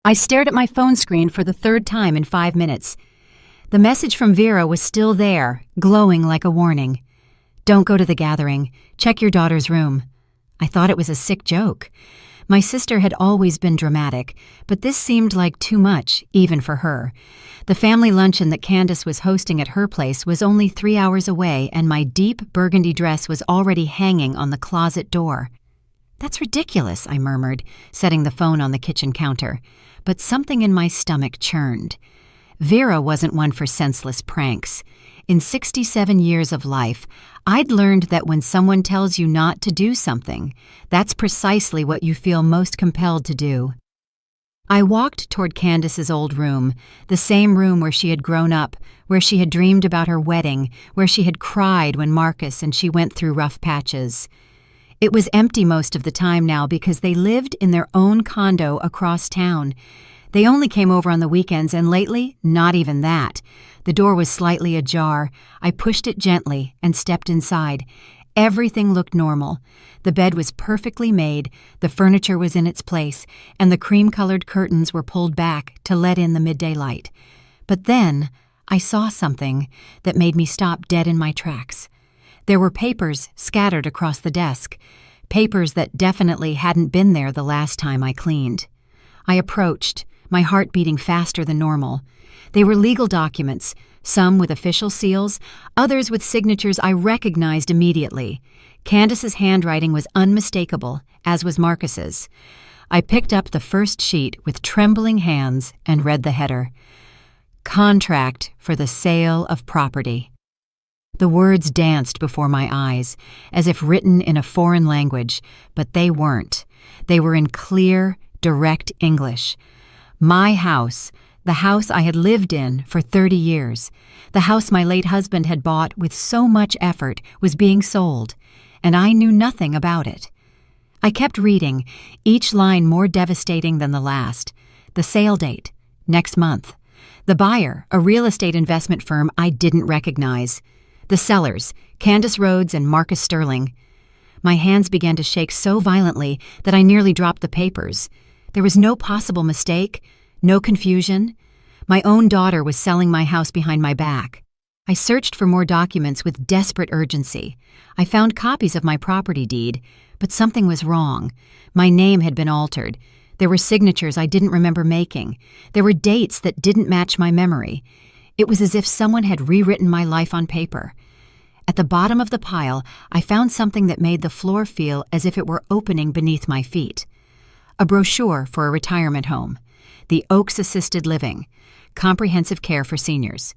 I stared at my phone screen for the third time in 5 minutes. The message from Vera was still there, glowing like a warning. Don't go to the gathering. Check your daughter's room. I thought it was a sick joke. My sister had always been dramatic, but this seemed like too much, even for her. The family luncheon that Candace was hosting at her place was only 3 hours away, and my deep burgundy dress was already hanging on the closet door. That's ridiculous, I murmured, setting the phone on the kitchen counter. But something in my stomach churned. Vera wasn't one for senseless pranks. In 67 years of life, I'd learned that when someone tells you not to do something, that's precisely what you feel most compelled to do. I walked toward Candace's old room, the same room where she had grown up, where she had dreamed about her wedding, where she had cried when Marcus and she went through rough patches. It was empty most of the time now because they lived in their own condo across town. They only came over on the weekends, and lately, not even that. The door was slightly ajar. I pushed it gently and stepped inside. Everything looked normal. The bed was perfectly made, the furniture was in its place, and the cream-colored curtains were pulled back to let in the midday light. But then, I saw something that made me stop dead in my tracks. There were papers scattered across the desk, papers that definitely hadn't been there the last time I cleaned. I approached, my heart beating faster than normal. They were legal documents, some with official seals, others with signatures I recognized immediately. Candace's handwriting was unmistakable, as was Marcus's. I picked up the first sheet with trembling hands and read the header. Contract for the sale of property. The words danced before my eyes, as if written in a foreign language, but they weren't. They were in clear, direct English. My house, the house I had lived in for 30 years, the house my late husband had bought with so much effort, was being sold, and I knew nothing about it. I kept reading, each line more devastating than the last. The sale date, next month. The buyer, a real estate investment firm I didn't recognize. The sellers, Candace Rhodes and Marcus Sterling. My hands began to shake so violently that I nearly dropped the papers. There was no possible mistake, no confusion. My own daughter was selling my house behind my back. I searched for more documents with desperate urgency. I found copies of my property deed, but something was wrong. My name had been altered. There were signatures I didn't remember making. There were dates that didn't match my memory. It was as if someone had rewritten my life on paper. At the bottom of the pile, I found something that made the floor feel as if it were opening beneath my feet. A brochure for a retirement home. The Oaks Assisted Living. Comprehensive care for seniors.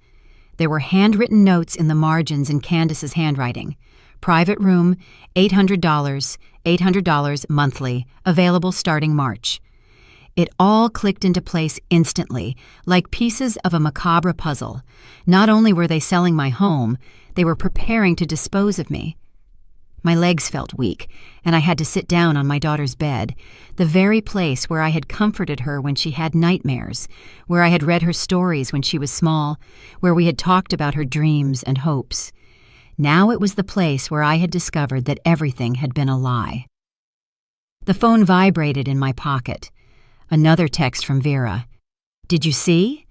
There were handwritten notes in the margins in Candace's handwriting. Private room, $800 monthly, available starting March. It all clicked into place instantly, like pieces of a macabre puzzle. Not only were they selling my home, they were preparing to dispose of me. My legs felt weak, and I had to sit down on my daughter's bed, the very place where I had comforted her when she had nightmares, where I had read her stories when she was small, where we had talked about her dreams and hopes. Now it was the place where I had discovered that everything had been a lie. The phone vibrated in my pocket. Another text from Vera. Did you see?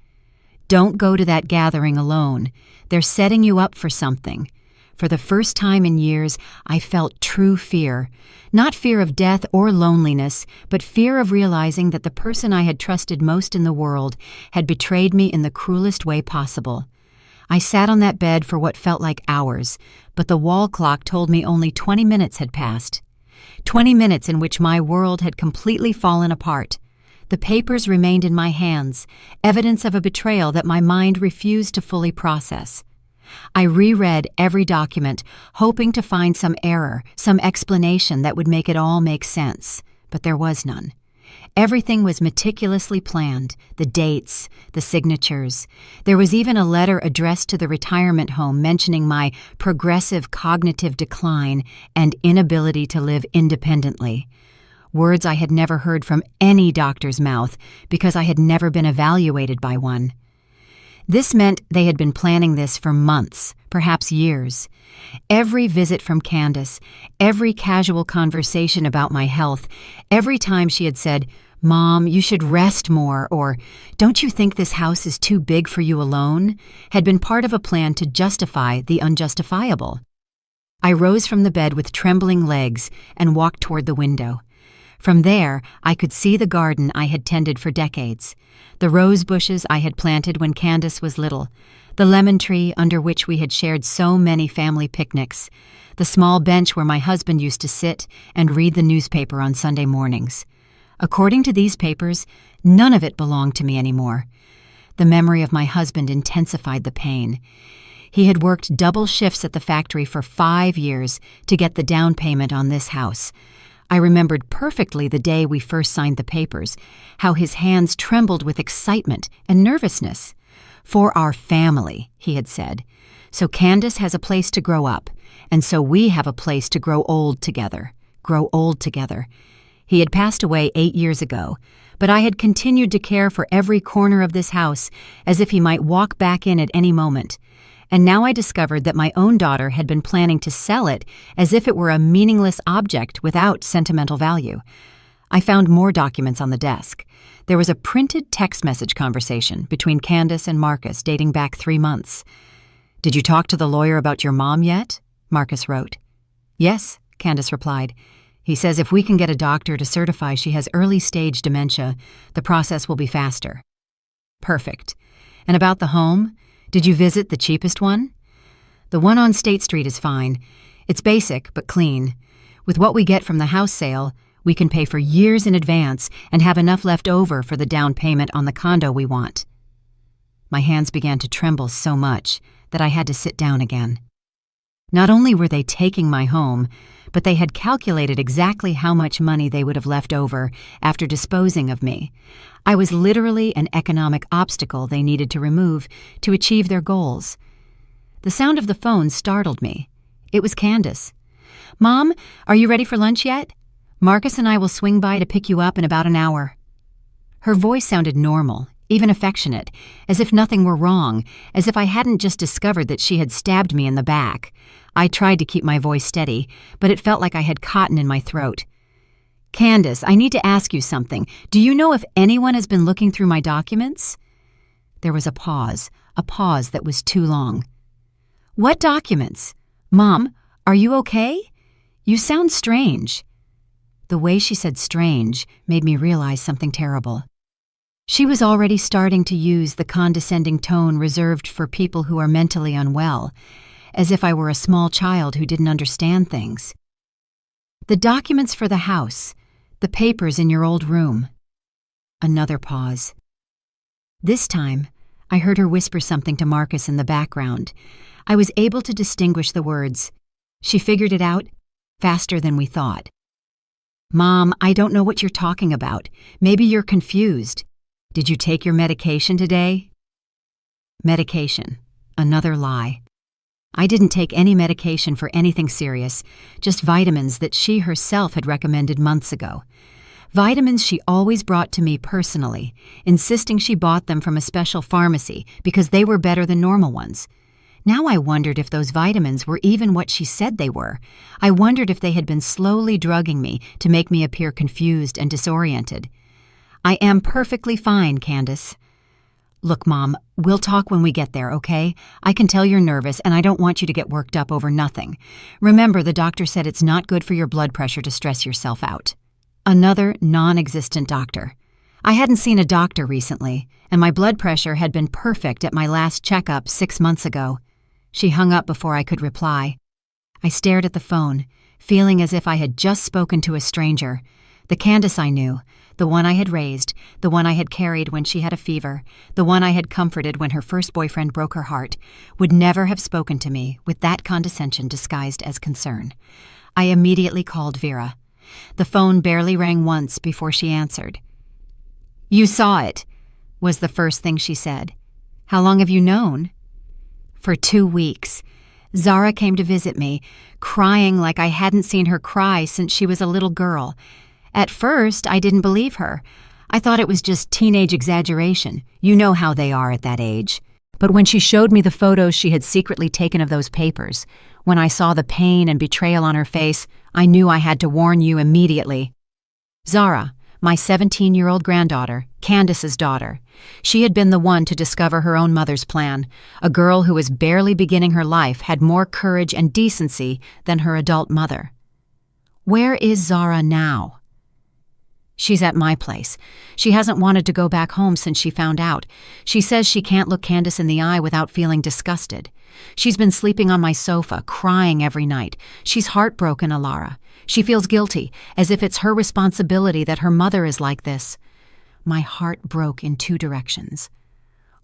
Don't go to that gathering alone. They're setting you up for something. For the first time in years, I felt true fear. Not fear of death or loneliness, but fear of realizing that the person I had trusted most in the world had betrayed me in the cruelest way possible. I sat on that bed for what felt like hours, but the wall clock told me only 20 minutes had passed. 20 minutes in which my world had completely fallen apart. The papers remained in my hands, evidence of a betrayal that my mind refused to fully process. I reread every document, hoping to find some error, some explanation that would make it all make sense, but there was none. Everything was meticulously planned, the dates, the signatures. There was even a letter addressed to the retirement home mentioning my progressive cognitive decline and inability to live independently. Words I had never heard from any doctor's mouth because I had never been evaluated by one. This meant they had been planning this for months, perhaps years. Every visit from Candace, every casual conversation about my health, every time she had said, "Mom, you should rest more," or "Don't you think this house is too big for you alone?" had been part of a plan to justify the unjustifiable. I rose from the bed with trembling legs and walked toward the window. From there, I could see the garden I had tended for decades, the rose bushes I had planted when Candace was little, the lemon tree under which we had shared so many family picnics, the small bench where my husband used to sit and read the newspaper on Sunday mornings. According to these papers, none of it belonged to me anymore. The memory of my husband intensified the pain. He had worked double shifts at the factory for 5 years to get the down payment on this house. I remembered perfectly the day we first signed the papers, how his hands trembled with excitement and nervousness. "For our family," he had said. "So Candace has a place to grow up, and so we have a place to grow old together. Grow old together." He had passed away 8 years ago, but I had continued to care for every corner of this house as if he might walk back in at any moment. And now I discovered that my own daughter had been planning to sell it as if it were a meaningless object without sentimental value. I found more documents on the desk. There was a printed text message conversation between Candace and Marcus dating back 3 months. "Did you talk to the lawyer about your mom yet?" Marcus wrote. "Yes," Candace replied. "He says if we can get a doctor to certify she has early-stage dementia, the process will be faster." "Perfect. And about the home? Did you visit the cheapest one?" "The one on State Street is fine. It's basic, but clean. With what we get from the house sale, we can pay for years in advance and have enough left over for the down payment on the condo we want." My hands began to tremble so much that I had to sit down again. Not only were they taking my home, but they had calculated exactly how much money they would have left over after disposing of me. I was literally an economic obstacle they needed to remove to achieve their goals. The sound of the phone startled me. It was Candace. "Mom, are you ready for lunch yet? Marcus and I will swing by to pick you up in about an hour." Her voice sounded normal, even affectionate, as if nothing were wrong, as if I hadn't just discovered that she had stabbed me in the back. I tried to keep my voice steady, but it felt like I had cotton in my throat. "Candace, I need to ask you something. Do you know if anyone has been looking through my documents?" There was a pause that was too long. "What documents? Mom, are you okay? You sound strange." The way she said strange made me realize something terrible. She was already starting to use the condescending tone reserved for people who are mentally unwell, as if I were a small child who didn't understand things. "The documents for the house, the papers in your old room." Another pause. This time, I heard her whisper something to Marcus in the background. I was able to distinguish the words. She figured it out faster than we thought. "Mom, I don't know what you're talking about. Maybe you're confused. Did you take your medication today?" Medication. Another lie. I didn't take any medication for anything serious, just vitamins that she herself had recommended months ago. Vitamins she always brought to me personally, insisting she bought them from a special pharmacy because they were better than normal ones. Now I wondered if those vitamins were even what she said they were. I wondered if they had been slowly drugging me to make me appear confused and disoriented. "I am perfectly fine, Candace." "Look, Mom, we'll talk when we get there, okay? I can tell you're nervous, and I don't want you to get worked up over nothing. Remember, the doctor said it's not good for your blood pressure to stress yourself out." Another non-existent doctor. I hadn't seen a doctor recently, and my blood pressure had been perfect at my last checkup 6 months ago. She hung up before I could reply. I stared at the phone, feeling as if I had just spoken to a stranger. The Candace I knew, the one I had raised, the one I had carried when she had a fever, the one I had comforted when her first boyfriend broke her heart, would never have spoken to me with that condescension disguised as concern. I immediately called Vera. The phone barely rang once before she answered. "You saw it," was the first thing she said. "How long have you known?" "For 2 weeks. Zara came to visit me, crying like I hadn't seen her cry since she was a little girl. At first, I didn't believe her. I thought it was just teenage exaggeration. You know how they are at that age. But when she showed me the photos she had secretly taken of those papers, when I saw the pain and betrayal on her face, I knew I had to warn you immediately." "Zara, My 17-year-old granddaughter, Candace's daughter. She had been the one to discover her own mother's plan. A girl who was barely beginning her life had more courage and decency than her adult mother. Where is Zara now? She's at my place. She hasn't wanted to go back home since she found out. She says she can't look Candace in the eye without feeling disgusted. She's been sleeping on my sofa, crying every night. She's heartbroken, Alara. She feels guilty, as if it's her responsibility that her mother is like this. My heart broke in two directions.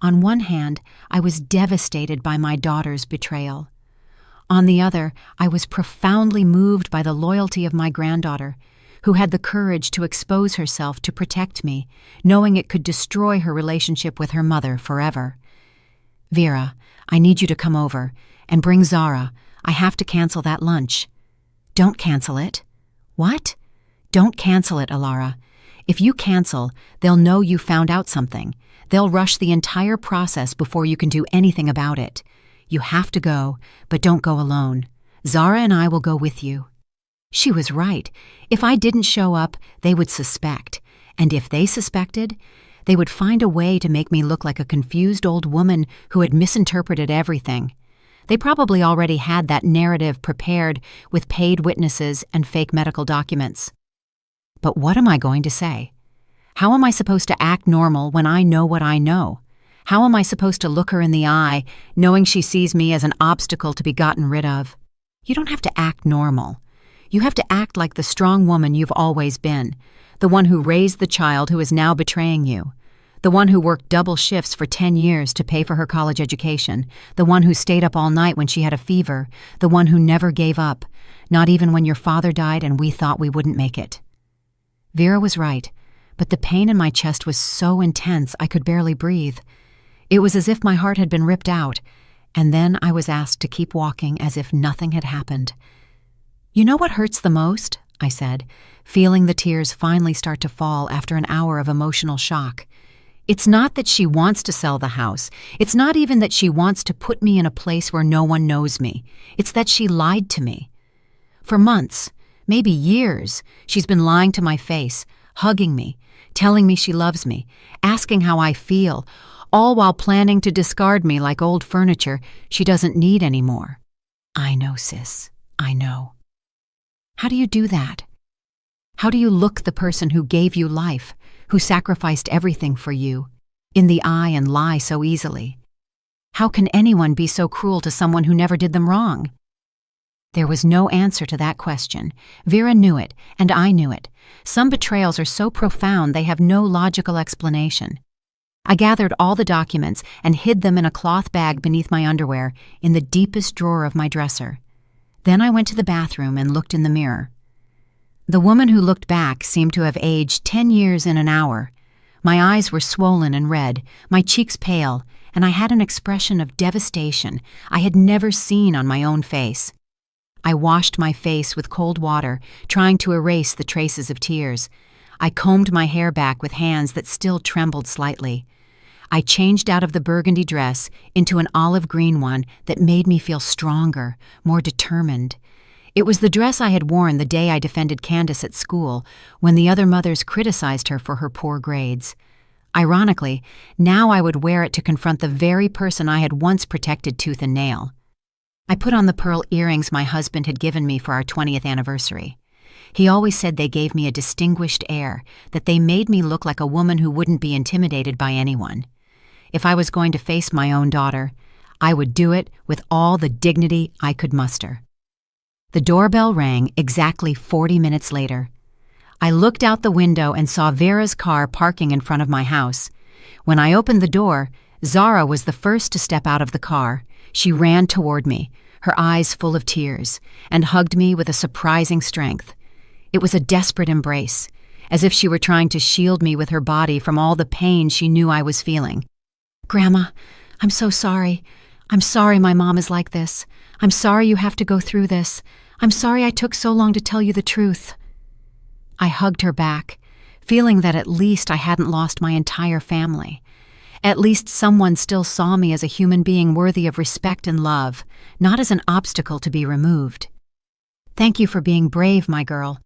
On one hand, I was devastated by my daughter's betrayal. On the other, I was profoundly moved by the loyalty of my granddaughter, who had the courage to expose herself to protect me, knowing it could destroy her relationship with her mother forever. Vera, I need you to come over, and bring Zara. I have to cancel that lunch. Don't cancel it. What? Don't cancel it, Alara. If you cancel, they'll know you found out something. They'll rush the entire process before you can do anything about it. You have to go, but don't go alone. Zara and I will go with you. She was right. If I didn't show up, they would suspect. And if they suspected, they would find a way to make me look like a confused old woman who had misinterpreted everything. They probably already had that narrative prepared with paid witnesses and fake medical documents. But what am I going to say? How am I supposed to act normal when I know what I know? How am I supposed to look her in the eye, knowing she sees me as an obstacle to be gotten rid of? You don't have to act normal. You have to act like the strong woman you've always been, the one who raised the child who is now betraying you, the one who worked double shifts for 10 years to pay for her college education, the one who stayed up all night when she had a fever, the one who never gave up, not even when your father died and we thought we wouldn't make it. Vera was right, but the pain in my chest was so intense I could barely breathe. It was as if my heart had been ripped out, and then I was asked to keep walking as if nothing had happened. You know what hurts the most? I said, feeling the tears finally start to fall after an hour of emotional shock. It's not that she wants to sell the house. It's not even that she wants to put me in a place where no one knows me. It's that she lied to me. For months, maybe years, she's been lying to my face, hugging me, telling me she loves me, asking how I feel, all while planning to discard me like old furniture she doesn't need anymore. I know, sis. I know. How do you do that? How do you look the person who gave you life, who sacrificed everything for you, in the eye and lie so easily? How can anyone be so cruel to someone who never did them wrong? There was no answer to that question. Vera knew it, and I knew it. Some betrayals are so profound they have no logical explanation. I gathered all the documents and hid them in a cloth bag beneath my underwear in the deepest drawer of my dresser. Then I went to the bathroom and looked in the mirror. The woman who looked back seemed to have aged 10 years in an hour. My eyes were swollen and red, my cheeks pale, and I had an expression of devastation I had never seen on my own face. I washed my face with cold water, trying to erase the traces of tears. I combed my hair back with hands that still trembled slightly. I changed out of the burgundy dress into an olive green one that made me feel stronger, more determined. It was the dress I had worn the day I defended Candace at school, when the other mothers criticized her for her poor grades. Ironically, now I would wear it to confront the very person I had once protected tooth and nail. I put on the pearl earrings my husband had given me for our 20th anniversary. He always said they gave me a distinguished air, that they made me look like a woman who wouldn't be intimidated by anyone. If I was going to face my own daughter, I would do it with all the dignity I could muster. The doorbell rang exactly 40 minutes later. I looked out the window and saw Vera's car parking in front of my house. When I opened the door, Zara was the first to step out of the car. She ran toward me, her eyes full of tears, and hugged me with a surprising strength. It was a desperate embrace, as if she were trying to shield me with her body from all the pain she knew I was feeling. "Grandma, I'm so sorry. I'm sorry my mom is like this. I'm sorry you have to go through this. I'm sorry I took so long to tell you the truth." I hugged her back, feeling that at least I hadn't lost my entire family. At least someone still saw me as a human being worthy of respect and love, not as an obstacle to be removed. "Thank you for being brave, my girl.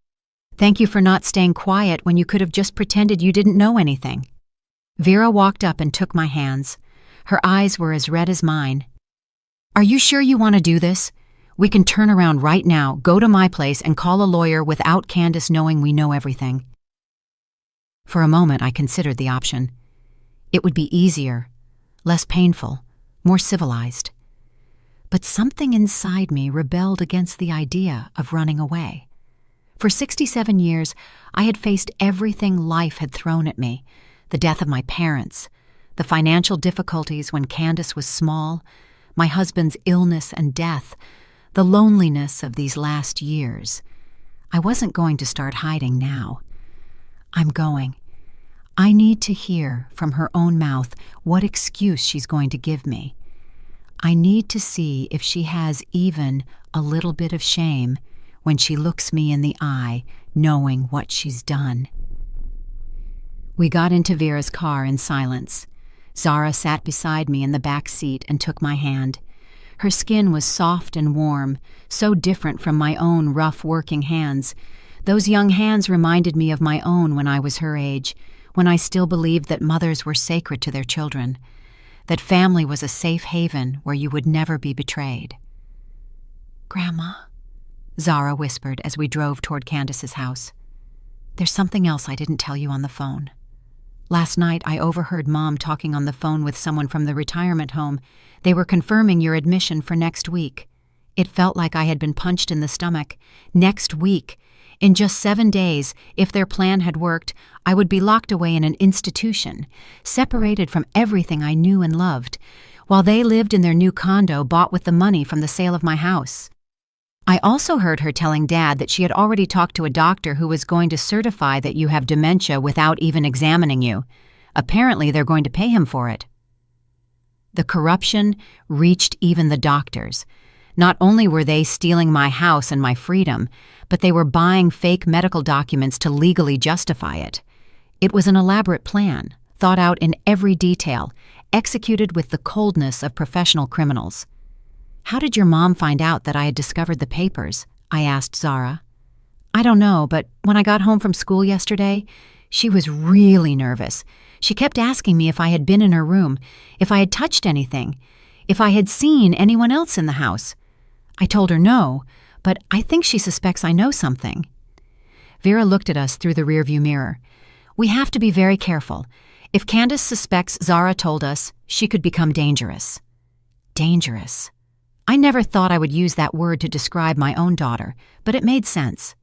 Thank you for not staying quiet when you could have just pretended you didn't know anything. Vera walked up and took my hands. Her eyes were as red as mine. Are you sure you want to do this? We can turn around right now, go to my place, and call a lawyer without Candace knowing we know everything. For a moment, I considered the option. It would be easier, less painful, more civilized. But something inside me rebelled against the idea of running away. For 67 years, I had faced everything life had thrown at me: the death of my parents, the financial difficulties when Candace was small, my husband's illness and death, the loneliness of these last years. I wasn't going to start hiding now. I'm going. I need to hear from her own mouth what excuse she's going to give me. I need to see if she has even a little bit of shame when she looks me in the eye, knowing what she's done. We got into Vera's car in silence. Zara sat beside me in the back seat and took my hand. Her skin was soft and warm, so different from my own rough working hands. Those young hands reminded me of my own when I was her age, when I still believed that mothers were sacred to their children, that family was a safe haven where you would never be betrayed. "Grandma," Zara whispered as we drove toward Candace's house. "There's something else I didn't tell you on the phone. Last night I overheard Mom talking on the phone with someone from the retirement home. They were confirming your admission for next week. It felt like I had been punched in the stomach. Next week. In just 7 days, if their plan had worked, I would be locked away in an institution, separated from everything I knew and loved, while they lived in their new condo bought with the money from the sale of my house. I also heard her telling Dad that she had already talked to a doctor who was going to certify that you have dementia without even examining you. Apparently, they're going to pay him for it." The corruption reached even the doctors. Not only were they stealing my house and my freedom, but they were buying fake medical documents to legally justify it. It was an elaborate plan, thought out in every detail, executed with the coldness of professional criminals. "How did your mom find out that I had discovered the papers?" I asked Zara. "I don't know, but when I got home from school yesterday, she was really nervous. She kept asking me if I had been in her room, if I had touched anything, if I had seen anyone else in the house. I told her no, but I think she suspects I know something." Vera looked at us through the rearview mirror. "We have to be very careful. If Candace suspects Zara told us, she could become dangerous." Dangerous. I never thought I would use that word to describe my own daughter, but it made sense.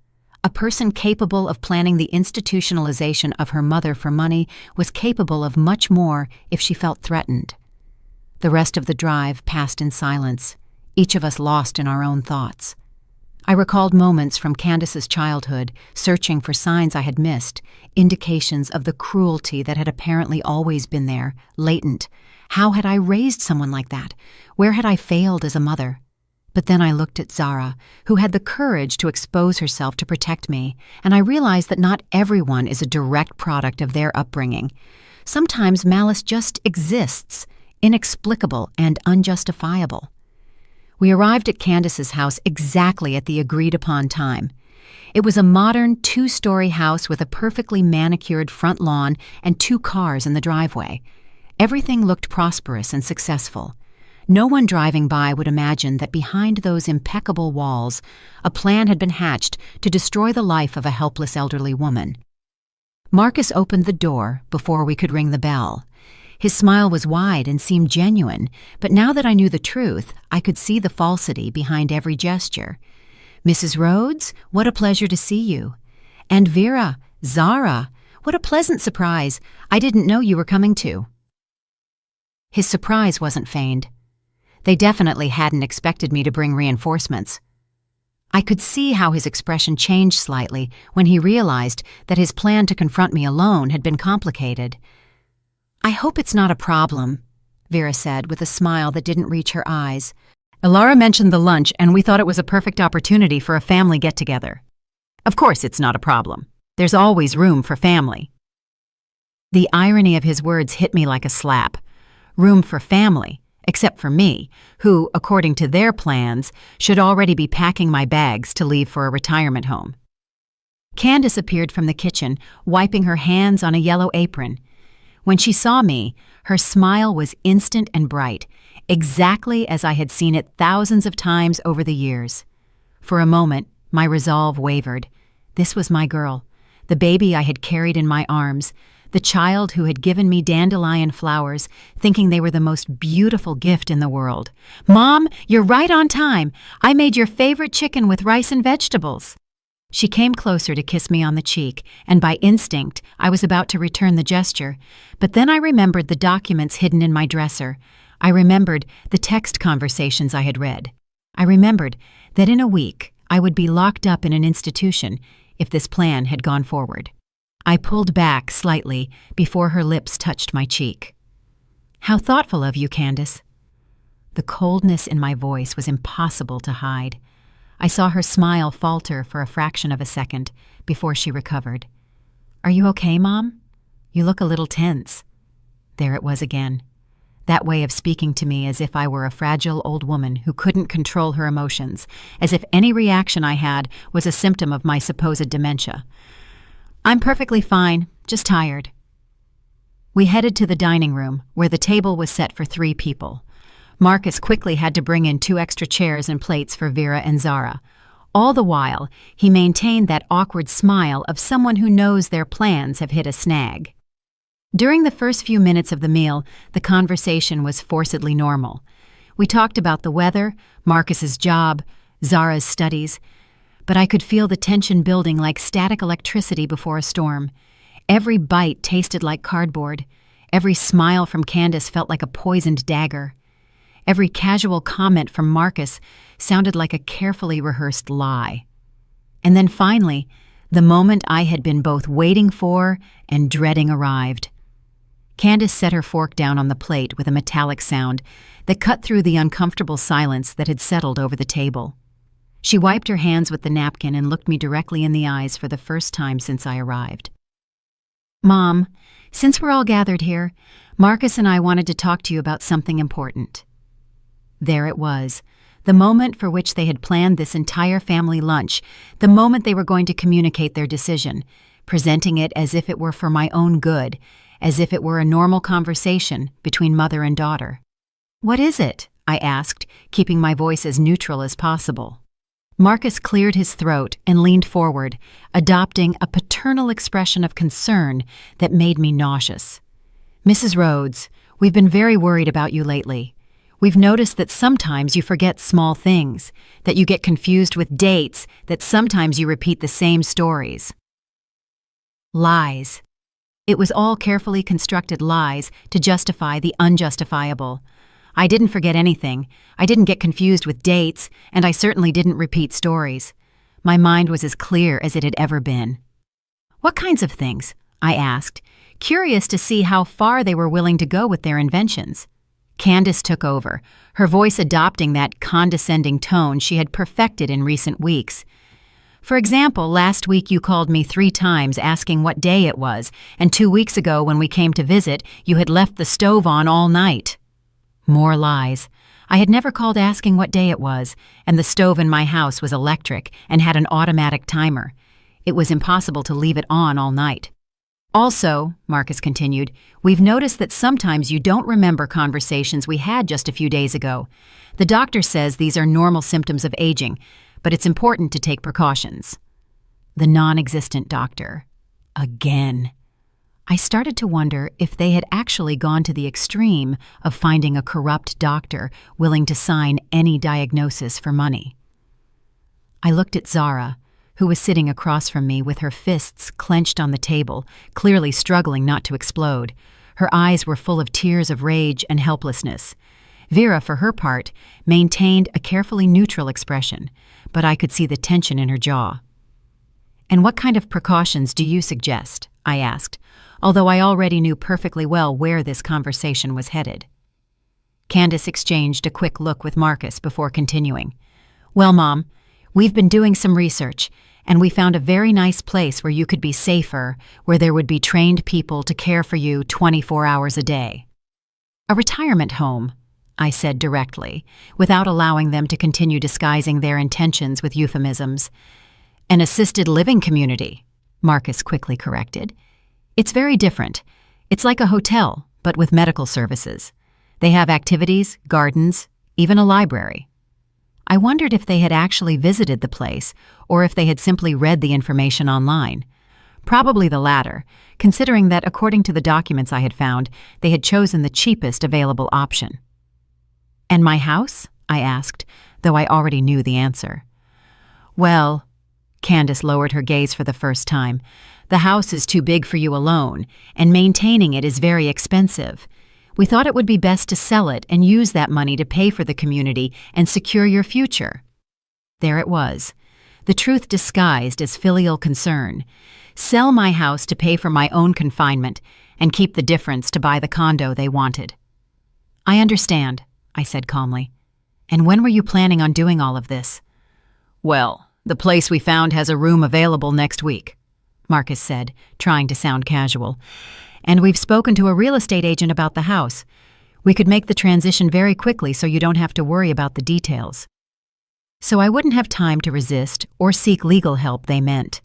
A person capable of planning the institutionalization of her mother for money was capable of much more if she felt threatened. The rest of the drive passed in silence, each of us lost in our own thoughts. I recalled moments from Candace's childhood, searching for signs I had missed, indications of the cruelty that had apparently always been there, latent. How had I raised someone like that? Where had I failed as a mother? But then I looked at Zara, who had the courage to expose herself to protect me, and I realized that not everyone is a direct product of their upbringing. Sometimes malice just exists, inexplicable and unjustifiable. We arrived at Candace's house exactly at the agreed-upon time. It was a modern 2-story house with a perfectly manicured front lawn and 2 cars in the driveway. Everything looked prosperous and successful. No one driving by would imagine that behind those impeccable walls, a plan had been hatched to destroy the life of a helpless elderly woman. Marcus opened the door before we could ring the bell. His smile was wide and seemed genuine, but now that I knew the truth, I could see the falsity behind every gesture. "Mrs. Rhodes, what a pleasure to see you. And Vera, Zara, what a pleasant surprise. I didn't know you were coming too." His surprise wasn't feigned. They definitely hadn't expected me to bring reinforcements. I could see how his expression changed slightly when he realized that his plan to confront me alone had been complicated. "I hope it's not a problem," Vera said with a smile that didn't reach her eyes. "Elara mentioned the lunch and we thought it was a perfect opportunity for a family get-together. Of course it's not a problem. There's always room for family." The irony of his words hit me like a slap. Room for family, except for me, who, according to their plans, should already be packing my bags to leave for a retirement home. Candace appeared from the kitchen, wiping her hands on a yellow apron. When she saw me, her smile was instant and bright, exactly as I had seen it thousands of times over the years. For a moment, my resolve wavered. This was my girl, the baby I had carried in my arms, the child who had given me dandelion flowers, thinking they were the most beautiful gift in the world. "Mom, you're right on time. I made your favorite chicken with rice and vegetables." She came closer to kiss me on the cheek, and by instinct, I was about to return the gesture. But then I remembered the documents hidden in my dresser. I remembered the text conversations I had read. I remembered that in a week, I would be locked up in an institution if this plan had gone forward. I pulled back slightly before her lips touched my cheek. "How thoughtful of you, Candace." The coldness in my voice was impossible to hide. I saw her smile falter for a fraction of a second before she recovered. "Are you okay, Mom? You look a little tense." There it was again. That way of speaking to me as if I were a fragile old woman who couldn't control her emotions, as if any reaction I had was a symptom of my supposed dementia. "I'm perfectly fine, just tired." We headed to the dining room, where the table was set for 3 people. Marcus quickly had to bring in 2 extra chairs and plates for Vera and Zara. All the while, he maintained that awkward smile of someone who knows their plans have hit a snag. During the first few minutes of the meal, the conversation was forcedly normal. We talked about the weather, Marcus's job, Zara's studies, but I could feel the tension building like static electricity before a storm. Every bite tasted like cardboard. Every smile from Candace felt like a poisoned dagger. Every casual comment from Marcus sounded like a carefully rehearsed lie. And then finally, the moment I had been both waiting for and dreading arrived. Candace set her fork down on the plate with a metallic sound that cut through the uncomfortable silence that had settled over the table. She wiped her hands with the napkin and looked me directly in the eyes for the first time since I arrived. "Mom, since we're all gathered here, Marcus and I wanted to talk to you about something important." There it was, the moment for which they had planned this entire family lunch, the moment they were going to communicate their decision, presenting it as if it were for my own good, as if it were a normal conversation between mother and daughter. "What is it?" I asked, keeping my voice as neutral as possible. Marcus cleared his throat and leaned forward, adopting a paternal expression of concern that made me nauseous. "Mrs. Rhodes, we've been very worried about you lately. We've noticed that sometimes you forget small things, that you get confused with dates, that sometimes you repeat the same stories." Lies. It was all carefully constructed lies to justify the unjustifiable. I didn't forget anything, I didn't get confused with dates, and I certainly didn't repeat stories. My mind was as clear as it had ever been. "What kinds of things?" I asked, curious to see how far they were willing to go with their inventions. Candace took over, her voice adopting that condescending tone she had perfected in recent weeks. "For example, last week you called me 3 times asking what day it was, and 2 weeks ago when we came to visit, you had left the stove on all night." More lies. I had never called asking what day it was, and the stove in my house was electric and had an automatic timer. It was impossible to leave it on all night. "Also," Marcus continued, "we've noticed that sometimes you don't remember conversations we had just a few days ago. The doctor says these are normal symptoms of aging, but it's important to take precautions." The non-existent doctor. Again. I started to wonder if they had actually gone to the extreme of finding a corrupt doctor willing to sign any diagnosis for money. I looked at Zara, who was sitting across from me with her fists clenched on the table, clearly struggling not to explode. Her eyes were full of tears of rage and helplessness. Vera, for her part, maintained a carefully neutral expression, but I could see the tension in her jaw. "And what kind of precautions do you suggest?" I asked, although I already knew perfectly well where this conversation was headed. Candace exchanged a quick look with Marcus before continuing. "Well, Mom, we've been doing some research, and we found a very nice place where you could be safer, where there would be trained people to care for you 24 hours a day." "A retirement home," I said directly, without allowing them to continue disguising their intentions with euphemisms. An assisted living community, Marcus quickly corrected. It's very different. It's like a hotel, but with medical services. They have activities, gardens, even a library. I wondered if they had actually visited the place or if they had simply read the information online. Probably the latter, considering that according to the documents I had found, they had chosen the cheapest available option. And my house? I asked, though I already knew the answer. Well, Candace lowered her gaze for the first time. The house is too big for you alone, and maintaining it is very expensive. We thought it would be best to sell it and use that money to pay for the community and secure your future. There it was, the truth disguised as filial concern. Sell my house to pay for my own confinement and keep the difference to buy the condo they wanted. I understand, I said calmly. And when were you planning on doing all of this? Well, the place we found has a room available next week, Marcus said, trying to sound casual. And we've spoken to a real estate agent about the house. We could make the transition very quickly so you don't have to worry about the details. So I wouldn't have time to resist or seek legal help, they meant.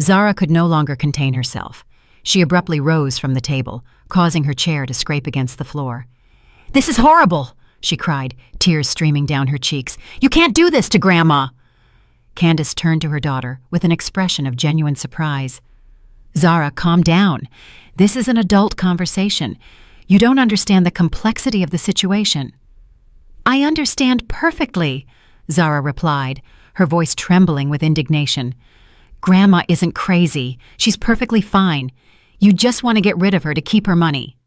Zara could no longer contain herself. She abruptly rose from the table, causing her chair to scrape against the floor. "This is horrible!" she cried, tears streaming down her cheeks. "You can't do this to Grandma!" Candace turned to her daughter with an expression of genuine surprise. "Zara, calm down. This is an adult conversation. You don't understand the complexity of the situation." "I understand perfectly," Zara replied, her voice trembling with indignation. "Grandma isn't crazy. She's perfectly fine. You just want to get rid of her to keep her money."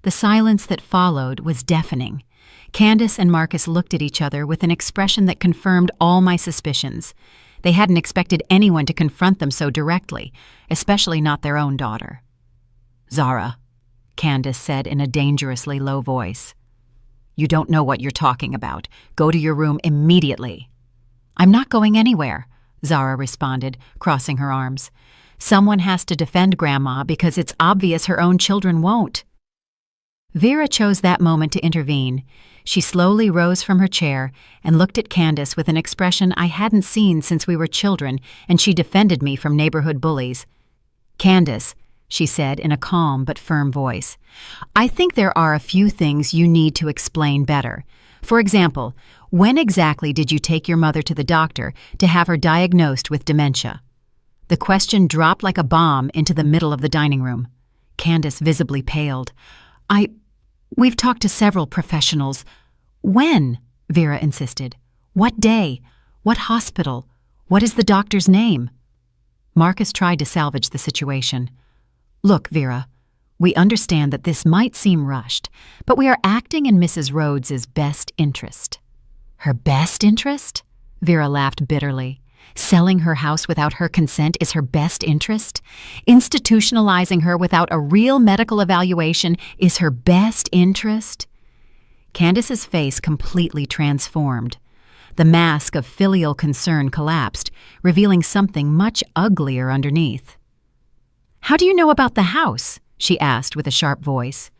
The silence that followed was deafening. Candace and Marcus looked at each other with an expression that confirmed all my suspicions. They hadn't expected anyone to confront them so directly, especially not their own daughter. "Zara," Candace said in a dangerously low voice. "You don't know what you're talking about. Go to your room immediately." "I'm not going anywhere," Zara responded, crossing her arms. "Someone has to defend Grandma because it's obvious her own children won't." Vera chose that moment to intervene. She slowly rose from her chair and looked at Candace with an expression I hadn't seen since we were children, and she defended me from neighborhood bullies. "Candace," she said in a calm but firm voice, "I think there are a few things you need to explain better. For example, when exactly did you take your mother to the doctor to have her diagnosed with dementia?" The question dropped like a bomb into the middle of the dining room. Candace visibly paled. We've talked to several professionals." "When?" Vera insisted. "What day? What hospital? What is the doctor's name?" Marcus tried to salvage the situation. "Look, Vera, we understand that this might seem rushed, but we are acting in Mrs. Rhodes's best interest." "Her best interest?" Vera laughed bitterly. "Selling her house without her consent is her best interest? Institutionalizing her without a real medical evaluation is her best interest?" Candace's face completely transformed. The mask of filial concern collapsed, revealing something much uglier underneath. "How do you know about the house?" she asked with a sharp voice.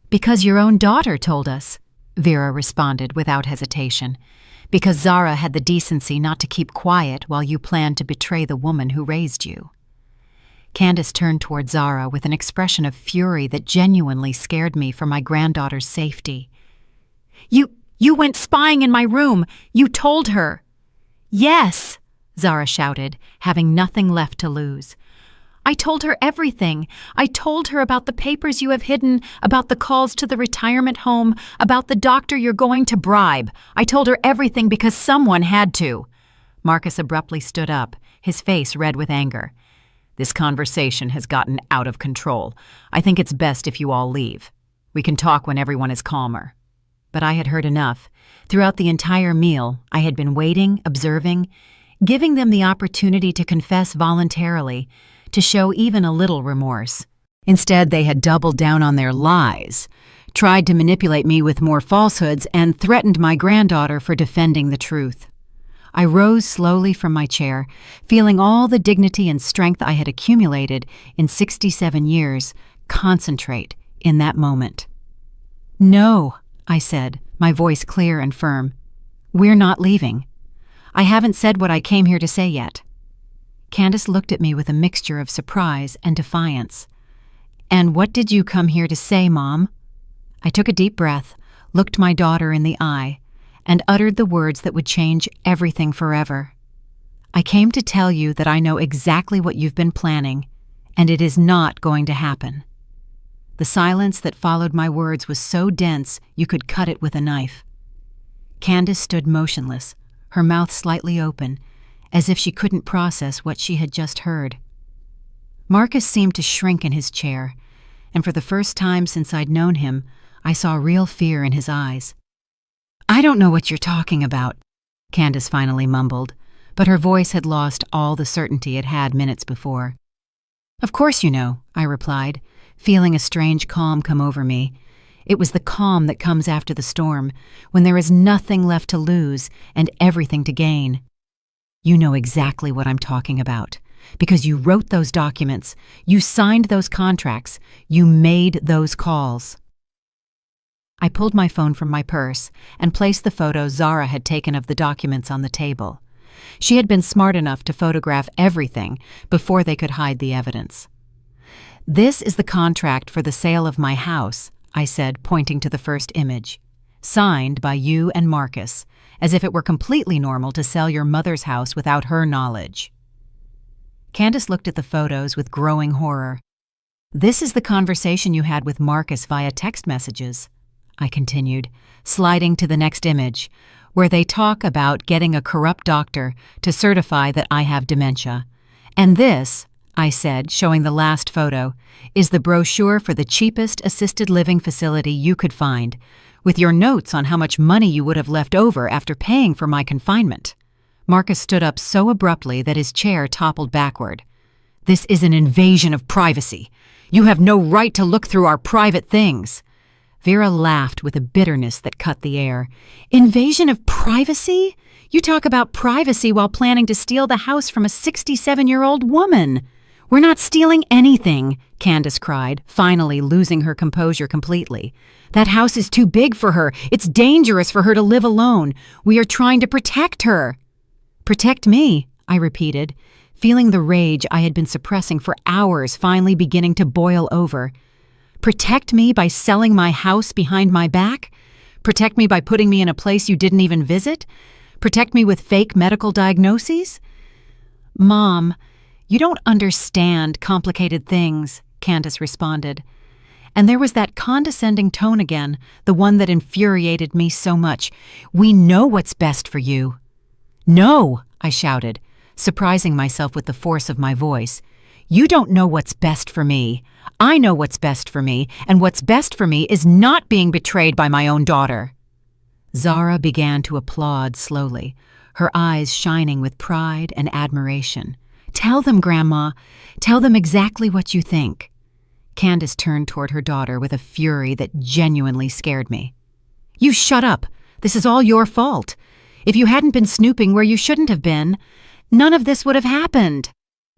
"Because your own daughter told us," Vera responded without hesitation. "Because Zara had the decency not to keep quiet while you planned to betray the woman who raised you." Candace turned toward Zara with an expression of fury that genuinely scared me for my granddaughter's safety. You went spying in my room! You told her!" "Yes!" Zara shouted, having nothing left to lose. "I told her everything. I told her about the papers you have hidden, about the calls to the retirement home, about the doctor you're going to bribe. I told her everything because someone had to." Marcus abruptly stood up, his face red with anger. "This conversation has gotten out of control. I think it's best if you all leave. We can talk when everyone is calmer." But I had heard enough. Throughout the entire meal, I had been waiting, observing, giving them the opportunity to confess voluntarily, to show even a little remorse. Instead, they had doubled down on their lies, tried to manipulate me with more falsehoods, and threatened my granddaughter for defending the truth. I rose slowly from my chair, feeling all the dignity and strength I had accumulated in 67 years concentrate in that moment. "No," I said, my voice clear and firm. "We're not leaving. I haven't said what I came here to say yet. Candace looked at me with a mixture of surprise and defiance. "And what did you come here to say, Mom?" I took a deep breath, looked my daughter in the eye, and uttered the words that would change everything forever. "I came to tell you that I know exactly what you've been planning, and it is not going to happen." The silence that followed my words was so dense you could cut it with a knife. Candace stood motionless, her mouth slightly open, as if she couldn't process what she had just heard. Marcus seemed to shrink in his chair, and for the first time since I'd known him, I saw real fear in his eyes. "I don't know what you're talking about," Candace finally mumbled, but her voice had lost all the certainty it had minutes before. "Of course you know," I replied, feeling a strange calm come over me. It was the calm that comes after the storm, when there is nothing left to lose and everything to gain. "You know exactly what I'm talking about, because you wrote those documents, you signed those contracts, you made those calls." I pulled my phone from my purse and placed the photo Zara had taken of the documents on the table. She had been smart enough to photograph everything before they could hide the evidence. "This is the contract for the sale of my house," I said, pointing to the first image. "Signed by you and Marcus, as if it were completely normal to sell your mother's house without her knowledge." Candace looked at the photos with growing horror. "This is the conversation you had with Marcus via text messages," I continued, sliding to the next image, where they talk about getting a corrupt doctor to certify that I have dementia. "And this," I said, showing the last photo, "is the brochure for the cheapest assisted living facility you could find, with your notes on how much money you would have left over after paying for my confinement." Marcus stood up so abruptly that his chair toppled backward. "This is an invasion of privacy. You have no right to look through our private things." Vera laughed with a bitterness that cut the air. "Invasion of privacy? You talk about privacy while planning to steal the house from a 67-year-old woman. "We're not stealing anything," Candace cried, finally losing her composure completely. "That house is too big for her. It's dangerous for her to live alone. We are trying to protect her." "Protect me," I repeated, feeling the rage I had been suppressing for hours finally beginning to boil over. "Protect me by selling my house behind my back? Protect me by putting me in a place you didn't even visit? Protect me with fake medical diagnoses?" "Mom, you don't understand complicated things," Candace responded. And there was that condescending tone again, the one that infuriated me so much. "We know what's best for you." "No," I shouted, surprising myself with the force of my voice. "You don't know what's best for me. I know what's best for me, and what's best for me is not being betrayed by my own daughter." Zara began to applaud slowly, her eyes shining with pride and admiration. "Tell them, Grandma. Tell them exactly what you think." Candace turned toward her daughter with a fury that genuinely scared me. "You shut up. This is all your fault. If you hadn't been snooping where you shouldn't have been, none of this would have happened."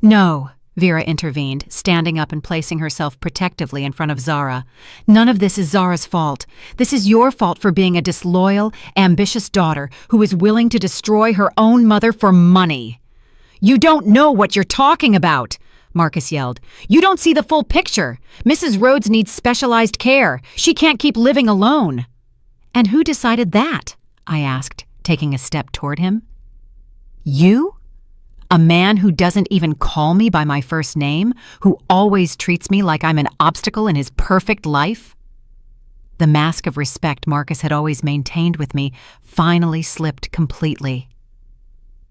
"No," Vera intervened, standing up and placing herself protectively in front of Zara. "None of this is Zara's fault. This is your fault for being a disloyal, ambitious daughter who is willing to destroy her own mother for money." "You don't know what you're talking about," Marcus yelled. "You don't see the full picture. Mrs. Rhodes needs specialized care. She can't keep living alone." "And who decided that?" I asked, taking a step toward him. "You? A man who doesn't even call me by my first name, who always treats me like I'm an obstacle in his perfect life?" The mask of respect Marcus had always maintained with me finally slipped completely.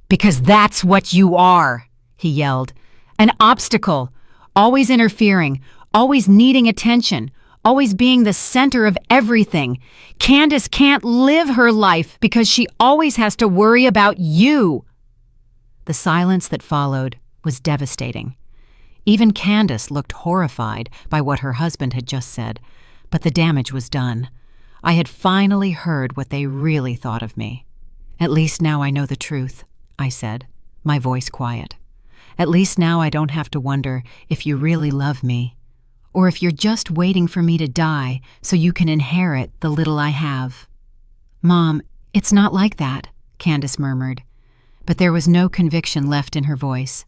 "Because that's what you are," he yelled. "An obstacle, always interfering, always needing attention, always being the center of everything. Candace can't live her life because she always has to worry about you." The silence that followed was devastating. Even Candace looked horrified by what her husband had just said, but the damage was done. I had finally heard what they really thought of me. "At least now I know the truth," I said, my voice quiet. "At least now I don't have to wonder if you really love me, or if you're just waiting for me to die so you can inherit the little I have." "Mom, it's not like that," Candace murmured, but there was no conviction left in her voice.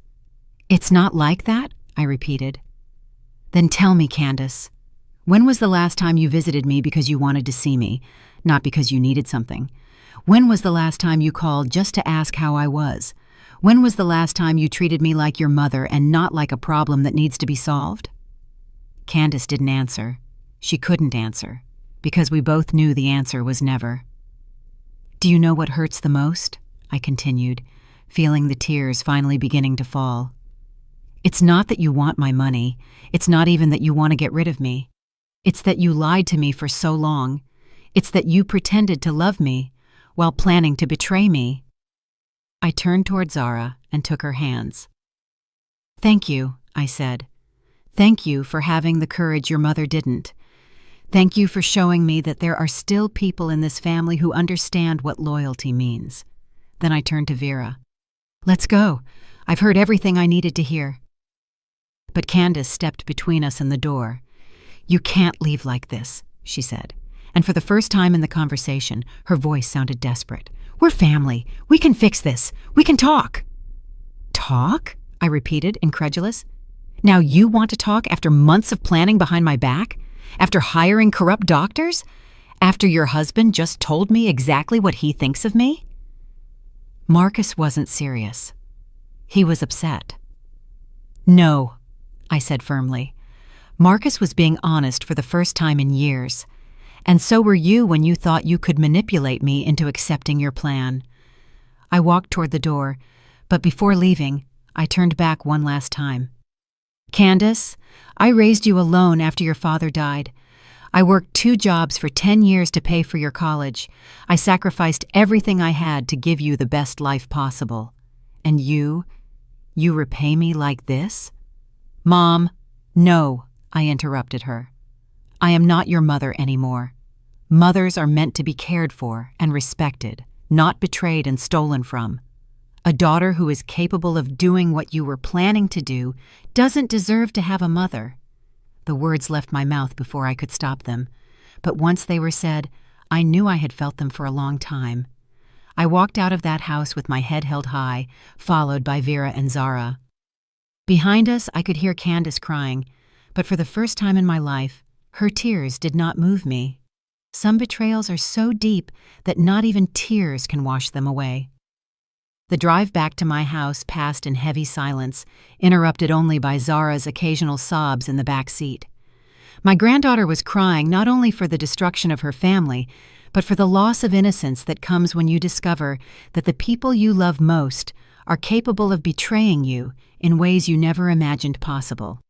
It's not like that? I repeated. Then tell me, Candace, when was the last time you visited me because you wanted to see me, not because you needed something? When was the last time you called just to ask how I was? When was the last time you treated me like your mother and not like a problem that needs to be solved? Candace didn't answer. She couldn't answer, because we both knew the answer was never. Do you know what hurts the most? I continued, feeling the tears finally beginning to fall. It's not that you want my money. It's not even that you want to get rid of me. It's that you lied to me for so long. It's that you pretended to love me while planning to betray me. I turned toward Zara and took her hands. Thank you, I said. Thank you for having the courage your mother didn't. Thank you for showing me that there are still people in this family who understand what loyalty means. Then I turned to Vera. Let's go. I've heard everything I needed to hear. But Candace stepped between us and the door. You can't leave like this, she said. And for the first time in the conversation, her voice sounded desperate. We're family. We can fix this. We can talk. Talk? I repeated, incredulous. Now you want to talk after months of planning behind my back? After hiring corrupt doctors? After your husband just told me exactly what he thinks of me? Marcus wasn't serious. He was upset. No, I said firmly. Marcus was being honest for the first time in years. And so were you when you thought you could manipulate me into accepting your plan. I walked toward the door, but before leaving, I turned back one last time. Candace, I raised you alone after your father died. I worked 2 jobs for 10 years to pay for your college. I sacrificed everything I had to give you the best life possible. And you repay me like this? Mom, no, I interrupted her. I am not your mother anymore. Mothers are meant to be cared for and respected, not betrayed and stolen from. A daughter who is capable of doing what you were planning to do doesn't deserve to have a mother. The words left my mouth before I could stop them, but once they were said, I knew I had felt them for a long time. I walked out of that house with my head held high, followed by Vera and Zara. Behind us, I could hear Candace crying, but for the first time in my life, her tears did not move me. Some betrayals are so deep that not even tears can wash them away. The drive back to my house passed in heavy silence, interrupted only by Zara's occasional sobs in the back seat. My granddaughter was crying not only for the destruction of her family, but for the loss of innocence that comes when you discover that the people you love most are capable of betraying you in ways you never imagined possible.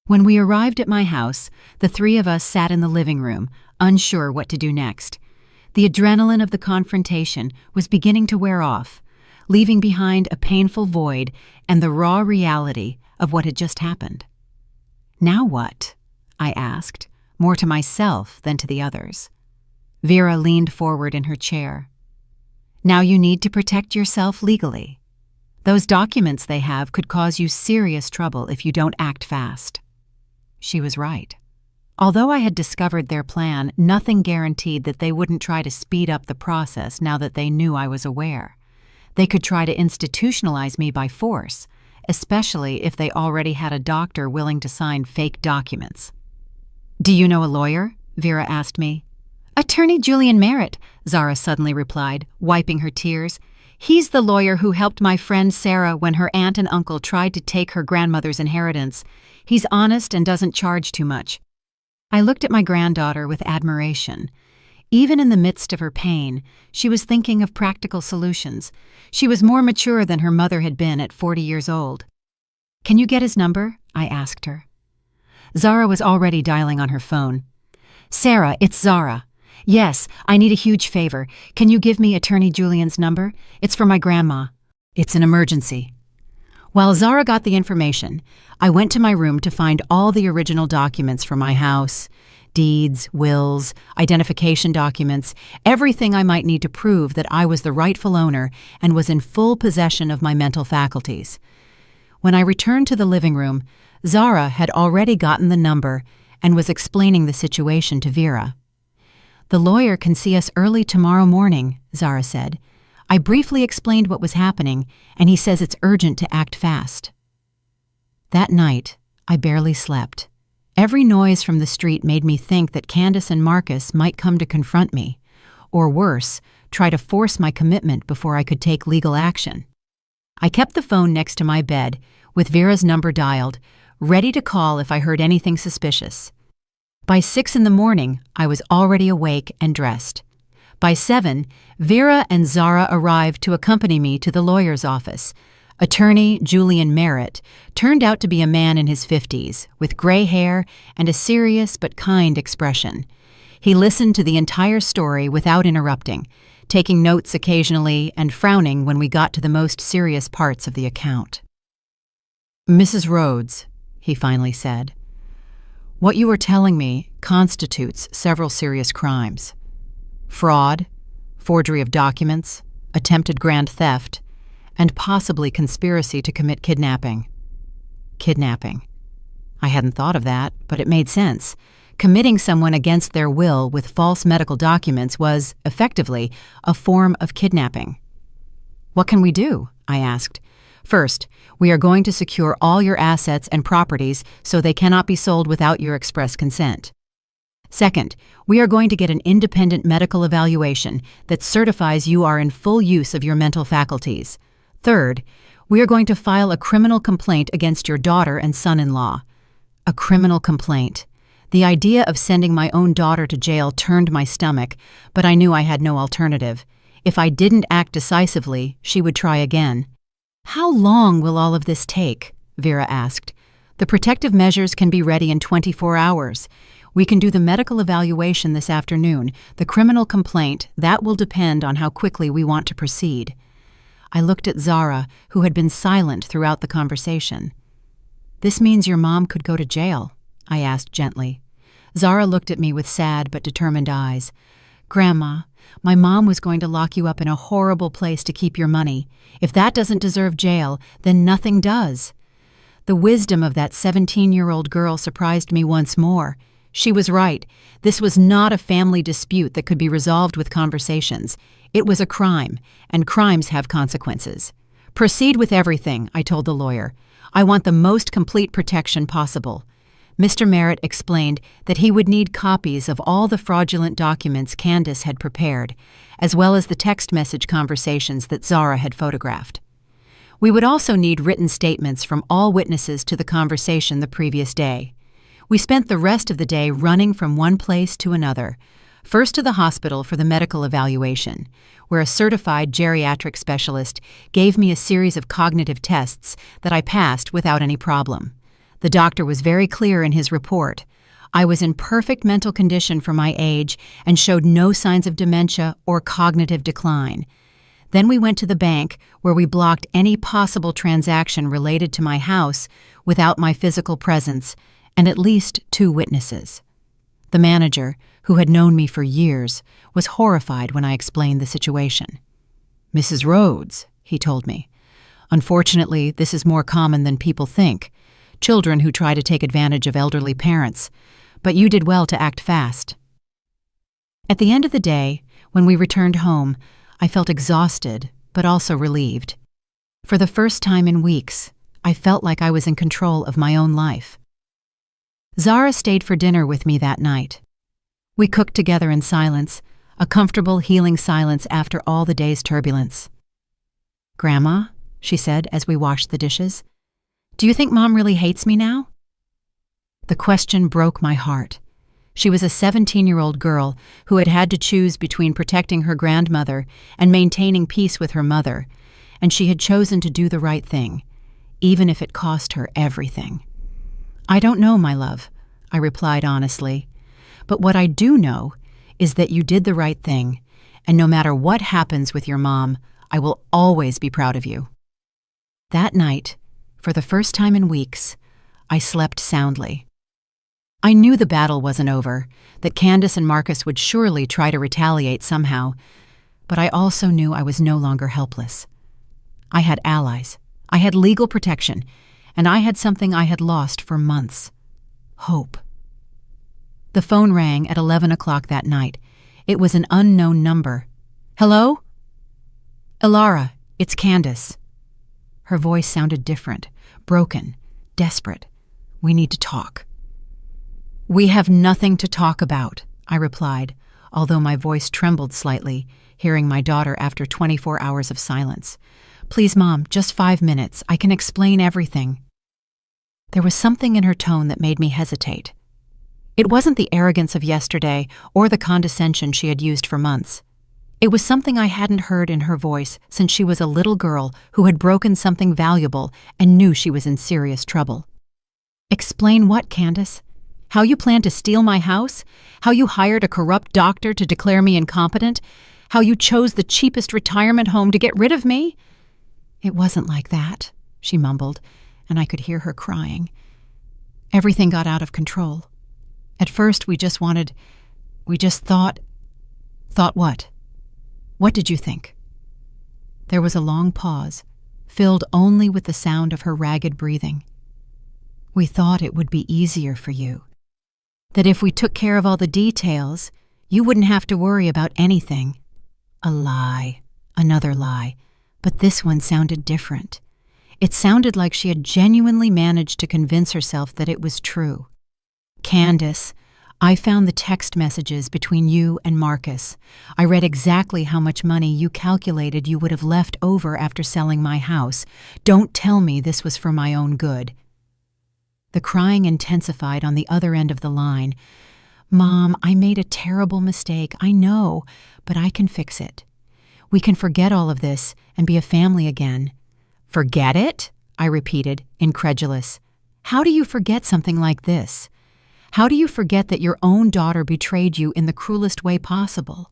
When we arrived at my house, the 3 of us sat in the living room, unsure what to do next. The adrenaline of the confrontation was beginning to wear off, leaving behind a painful void and the raw reality of what had just happened. Now what? I asked, more to myself than to the others. Vera leaned forward in her chair. Now you need to protect yourself legally. Those documents they have could cause you serious trouble if you don't act fast. She was right. Although I had discovered their plan, nothing guaranteed that they wouldn't try to speed up the process now that they knew I was aware. They could try to institutionalize me by force, especially if they already had a doctor willing to sign fake documents. Do you know a lawyer? Vera asked me. Attorney Julian Merritt, Zara suddenly replied, wiping her tears. He's the lawyer who helped my friend Sarah when her aunt and uncle tried to take her grandmother's inheritance. He's honest and doesn't charge too much. I looked at my granddaughter with admiration. Even in the midst of her pain, she was thinking of practical solutions. She was more mature than her mother had been at 40 years old. Can you get his number? I asked her. Zara was already dialing on her phone. Sarah, it's Zara. Yes, I need a huge favor. Can you give me Attorney Julian's number? It's for my grandma. It's an emergency. While Zara got the information, I went to my room to find all the original documents for my house. Deeds, wills, identification documents, everything I might need to prove that I was the rightful owner and was in full possession of my mental faculties. When I returned to the living room, Zara had already gotten the number and was explaining the situation to Vera. The lawyer can see us early tomorrow morning, Zara said. I briefly explained what was happening, and he says it's urgent to act fast. That night, I barely slept. Every noise from the street made me think that Candace and Marcus might come to confront me, or worse, try to force my commitment before I could take legal action. I kept the phone next to my bed, with Vera's number dialed, ready to call if I heard anything suspicious. By 6 in the morning, I was already awake and dressed. By 7, Vera and Zara arrived to accompany me to the lawyer's office. Attorney Julian Merritt turned out to be a man in his 50s, with gray hair and a serious but kind expression. He listened to the entire story without interrupting, taking notes occasionally and frowning when we got to the most serious parts of the account. "Mrs. Rhodes," he finally said, "what you are telling me constitutes several serious crimes. Fraud, forgery of documents, attempted grand theft, and possibly conspiracy to commit kidnapping." Kidnapping. I hadn't thought of that, but it made sense. Committing someone against their will with false medical documents was, effectively, a form of kidnapping. "What can we do?" I asked. "First, we are going to secure all your assets and properties so they cannot be sold without your express consent. Second, we are going to get an independent medical evaluation that certifies you are in full use of your mental faculties. Third, we are going to file a criminal complaint against your daughter and son-in-law." A criminal complaint. The idea of sending my own daughter to jail turned my stomach, but I knew I had no alternative. If I didn't act decisively, she would try again. "How long will all of this take?" Vera asked. "The protective measures can be ready in 24 hours. We can do the medical evaluation this afternoon. The criminal complaint, that will depend on how quickly we want to proceed." I looked at Zara, who had been silent throughout the conversation. "This means your mom could go to jail?" I asked gently. Zara looked at me with sad but determined eyes. "Grandma, my mom was going to lock you up in a horrible place to keep your money. If that doesn't deserve jail, then nothing does." The wisdom of that 17-year-old girl surprised me once more. She was right. This was not a family dispute that could be resolved with conversations. It was a crime, and crimes have consequences. "Proceed with everything," I told the lawyer. "I want the most complete protection possible." Mr. Merritt explained that he would need copies of all the fraudulent documents Candace had prepared, as well as the text message conversations that Zara had photographed. We would also need written statements from all witnesses to the conversation the previous day. We spent the rest of the day running from one place to another, first to the hospital for the medical evaluation, where a certified geriatric specialist gave me a series of cognitive tests that I passed without any problem. The doctor was very clear in his report. I was in perfect mental condition for my age and showed no signs of dementia or cognitive decline. Then we went to the bank, where we blocked any possible transaction related to my house without my physical presence and at least 2 witnesses. The manager, who had known me for years, was horrified when I explained the situation. "Mrs. Rhodes," he told me, "unfortunately, this is more common than people think. Children who try to take advantage of elderly parents. But you did well to act fast." At the end of the day, when we returned home, I felt exhausted, but also relieved. For the first time in weeks, I felt like I was in control of my own life. Zara stayed for dinner with me that night. We cooked together in silence, a comfortable, healing silence after all the day's turbulence. "Grandma," she said as we washed the dishes, "do you think Mom really hates me now?" The question broke my heart. She was a 17-year-old girl who had had to choose between protecting her grandmother and maintaining peace with her mother, and she had chosen to do the right thing, even if it cost her everything. "I don't know, my love," I replied honestly. "But what I do know is that you did the right thing, and no matter what happens with your mom, I will always be proud of you." That night, for the first time in weeks, I slept soundly. I knew the battle wasn't over, that Candace and Marcus would surely try to retaliate somehow, but I also knew I was no longer helpless. I had allies, I had legal protection, and I had something I had lost for months: hope. The phone rang at 11 o'clock that night. It was an unknown number. "Hello?" "Ilara, it's Candace." Her voice sounded different, broken, desperate. We need to talk. We have nothing to talk about, I replied, although my voice trembled slightly, hearing my daughter after 24 hours of silence. Please, Mom, just 5 minutes. I can explain everything. There was something in her tone that made me hesitate. It wasn't the arrogance of yesterday or the condescension she had used for months. It was something I hadn't heard in her voice since she was a little girl who had broken something valuable and knew she was in serious trouble. Explain what, Candace? How you plan to steal my house? How you hired a corrupt doctor to declare me incompetent? How you chose the cheapest retirement home to get rid of me? It wasn't like that, she mumbled, and I could hear her crying. Everything got out of control. At first, we just thought. Thought what? What did you think? There was a long pause, filled only with the sound of her ragged breathing. We thought it would be easier for you. That if we took care of all the details, you wouldn't have to worry about anything. A lie. Another lie. But this one sounded different. It sounded like she had genuinely managed to convince herself that it was true. Candace, I found the text messages between you and Marcus. I read exactly how much money you calculated you would have left over after selling my house. Don't tell me this was for my own good. The crying intensified on the other end of the line. Mom, I made a terrible mistake, I know, but I can fix it. We can forget all of this and be a family again. Forget it? I repeated, incredulous. How do you forget something like this? How do you forget that your own daughter betrayed you in the cruelest way possible?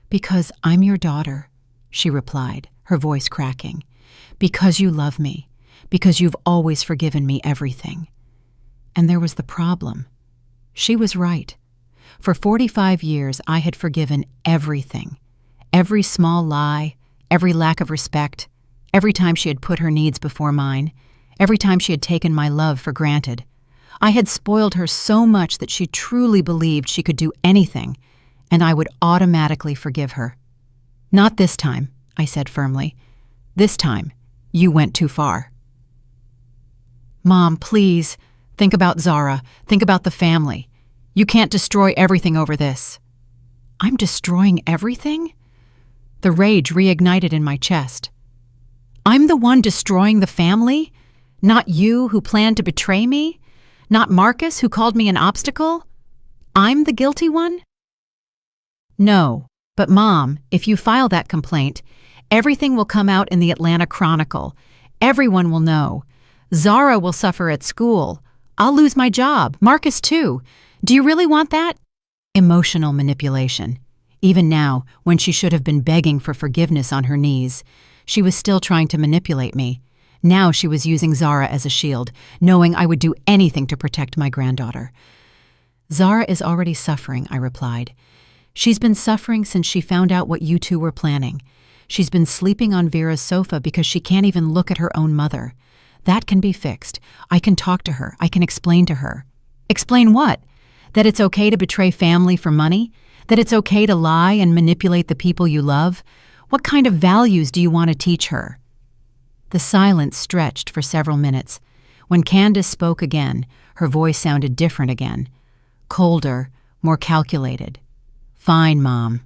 Because I'm your daughter, she replied, her voice cracking. Because you love me. Because you've always forgiven me everything. And there was the problem. She was right. For 45 years, I had forgiven everything. Every small lie, every lack of respect, every time she had put her needs before mine, every time she had taken my love for granted. I had spoiled her so much that she truly believed she could do anything, and I would automatically forgive her. Not this time, I said firmly. This time, you went too far. Mom, please, think about Zara. Think about the family. You can't destroy everything over this. I'm destroying everything? The rage reignited in my chest. I'm the one destroying the family? Not you who planned to betray me? Not Marcus who called me an obstacle? I'm the guilty one? No, but Mom, if you file that complaint, everything will come out in the Atlanta Chronicle. Everyone will know. Zara will suffer at school. I'll lose my job. Marcus too. Do you really want that? Emotional manipulation. Even now, when she should have been begging for forgiveness on her knees, she was still trying to manipulate me. Now she was using Zara as a shield, knowing I would do anything to protect my granddaughter. Zara is already suffering, I replied. She's been suffering since she found out what you two were planning. She's been sleeping on Vera's sofa because she can't even look at her own mother. That can be fixed. I can talk to her. I can explain to her. Explain what? That it's okay to betray family for money? That it's okay to lie and manipulate the people you love? What kind of values do you want to teach her? The silence stretched for several minutes. When Candace spoke again, her voice sounded different again. Colder, more calculated. Fine, Mom.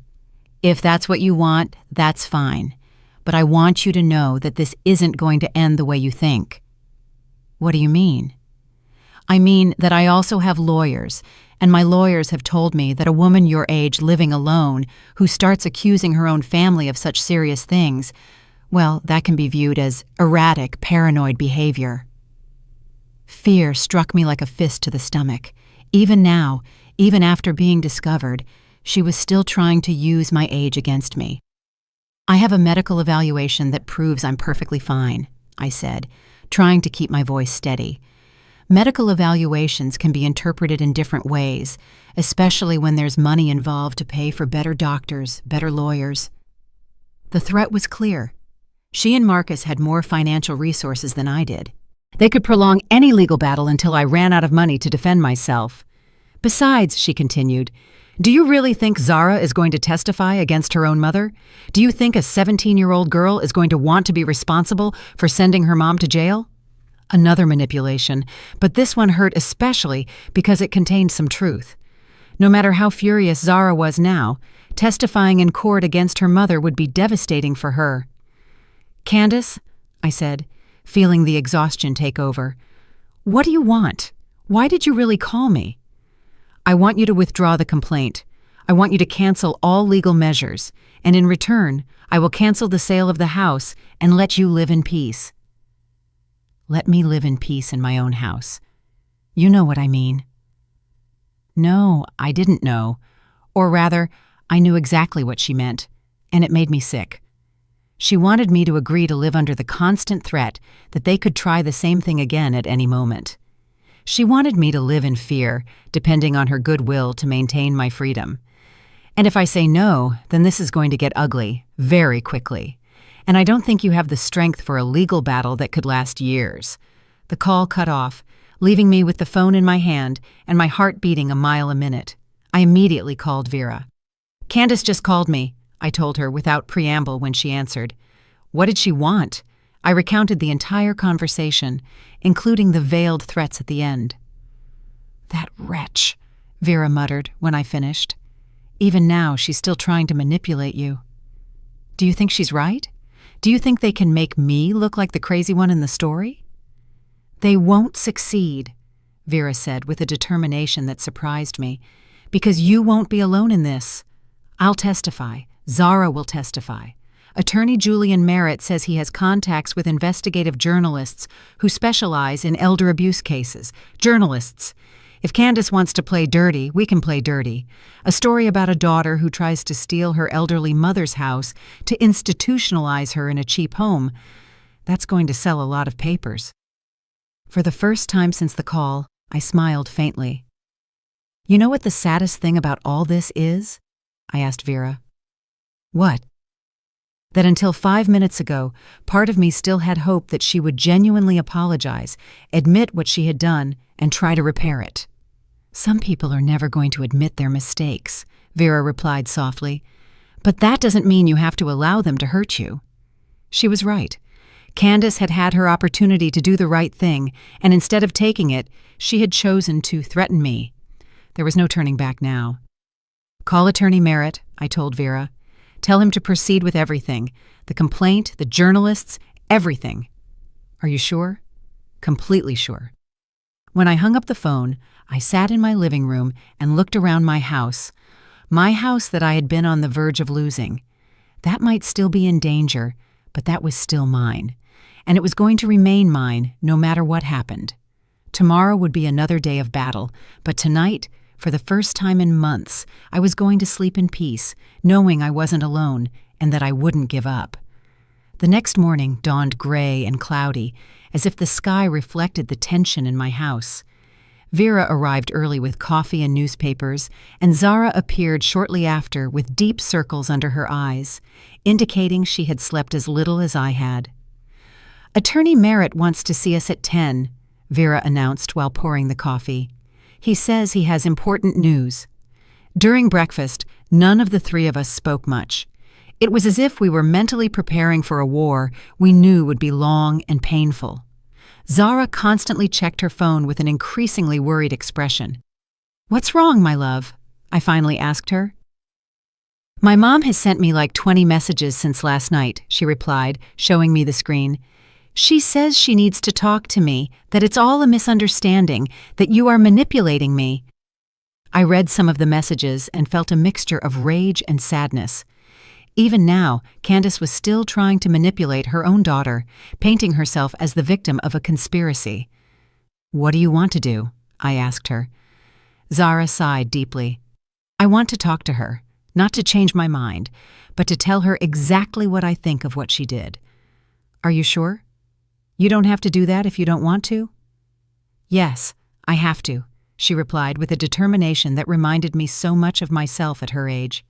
If that's what you want, that's fine. But I want you to know that this isn't going to end the way you think. What do you mean? I mean that I also have lawyers, and my lawyers have told me that a woman your age living alone who starts accusing her own family of such serious things, well, that can be viewed as erratic, paranoid behavior. Fear struck me like a fist to the stomach. Even now, even after being discovered, she was still trying to use my age against me. I have a medical evaluation that proves I'm perfectly fine, I said, trying to keep my voice steady. Medical evaluations can be interpreted in different ways, especially when there's money involved to pay for better doctors, better lawyers. The threat was clear. She and Marcus had more financial resources than I did. They could prolong any legal battle until I ran out of money to defend myself. Besides, she continued, do you really think Zara is going to testify against her own mother? Do you think a 17-year-old girl is going to want to be responsible for sending her mom to jail? Another manipulation, but this one hurt especially because it contained some truth. No matter how furious Zara was now, testifying in court against her mother would be devastating for her. "Candace," I said, feeling the exhaustion take over, "what do you want? Why did you really call me?" "I want you to withdraw the complaint. I want you to cancel all legal measures, and in return, I will cancel the sale of the house and let you live in peace." Let me live in peace in my own house. You know what I mean. No, I didn't know. Or rather, I knew exactly what she meant, and it made me sick. She wanted me to agree to live under the constant threat that they could try the same thing again at any moment. She wanted me to live in fear, depending on her goodwill to maintain my freedom. And if I say no, then this is going to get ugly, very quickly. And I don't think you have the strength for a legal battle that could last years. The call cut off, leaving me with the phone in my hand and my heart beating a mile a minute. I immediately called Vera. "Candace just called me," I told her without preamble when she answered. What did she want? I recounted the entire conversation, including the veiled threats at the end. "That wretch," Vera muttered when I finished. "Even now, she's still trying to manipulate you." "Do you think she's right? Do you think they can make me look like the crazy one in the story?" "They won't succeed," Vera said with a determination that surprised me, "because you won't be alone in this. I'll testify. Zara will testify. Attorney Julian Merritt says he has contacts with investigative journalists who specialize in elder abuse cases. Journalists. If Candace wants to play dirty, we can play dirty. A story about a daughter who tries to steal her elderly mother's house to institutionalize her in a cheap home. That's going to sell a lot of papers." For the first time since the call, I smiled faintly. "You know what the saddest thing about all this is?" I asked Vera. "What?" "That until 5 minutes ago, part of me still had hope that she would genuinely apologize, admit what she had done, and try to repair it." "Some people are never going to admit their mistakes," Vera replied softly. "But that doesn't mean you have to allow them to hurt you." She was right. Candace had had her opportunity to do the right thing, and instead of taking it, she had chosen to threaten me. There was no turning back now. "Call Attorney Merritt," I told Vera. "Tell him to proceed with everything. The complaint, the journalists, everything." "Are you sure?" "Completely sure." When I hung up the phone, I sat in my living room and looked around my house that I had been on the verge of losing. That might still be in danger, but that was still mine. And it was going to remain mine no matter what happened. Tomorrow would be another day of battle, but tonight, for the first time in months, I was going to sleep in peace, knowing I wasn't alone and that I wouldn't give up. The next morning dawned gray and cloudy, as if the sky reflected the tension in my house. Vera arrived early with coffee and newspapers, and Zara appeared shortly after with deep circles under her eyes, indicating she had slept as little as I had. "Attorney Merritt wants to see us at 10, Vera announced while pouring the coffee. "He says he has important news." During breakfast, none of the three of us spoke much. It was as if we were mentally preparing for a war we knew would be long and painful. Zara constantly checked her phone with an increasingly worried expression. "What's wrong, my love?" I finally asked her. "My mom has sent me like 20 messages since last night," she replied, showing me the screen. "She says she needs to talk to me, that it's all a misunderstanding, that you are manipulating me." I read some of the messages and felt a mixture of rage and sadness. Even now, Candace was still trying to manipulate her own daughter, painting herself as the victim of a conspiracy. "What do you want to do?" I asked her. Zara sighed deeply. "I want to talk to her, not to change my mind, but to tell her exactly what I think of what she did." "Are you sure? You don't have to do that if you don't want to?" "Yes, I have to," she replied with a determination that reminded me so much of myself at her age.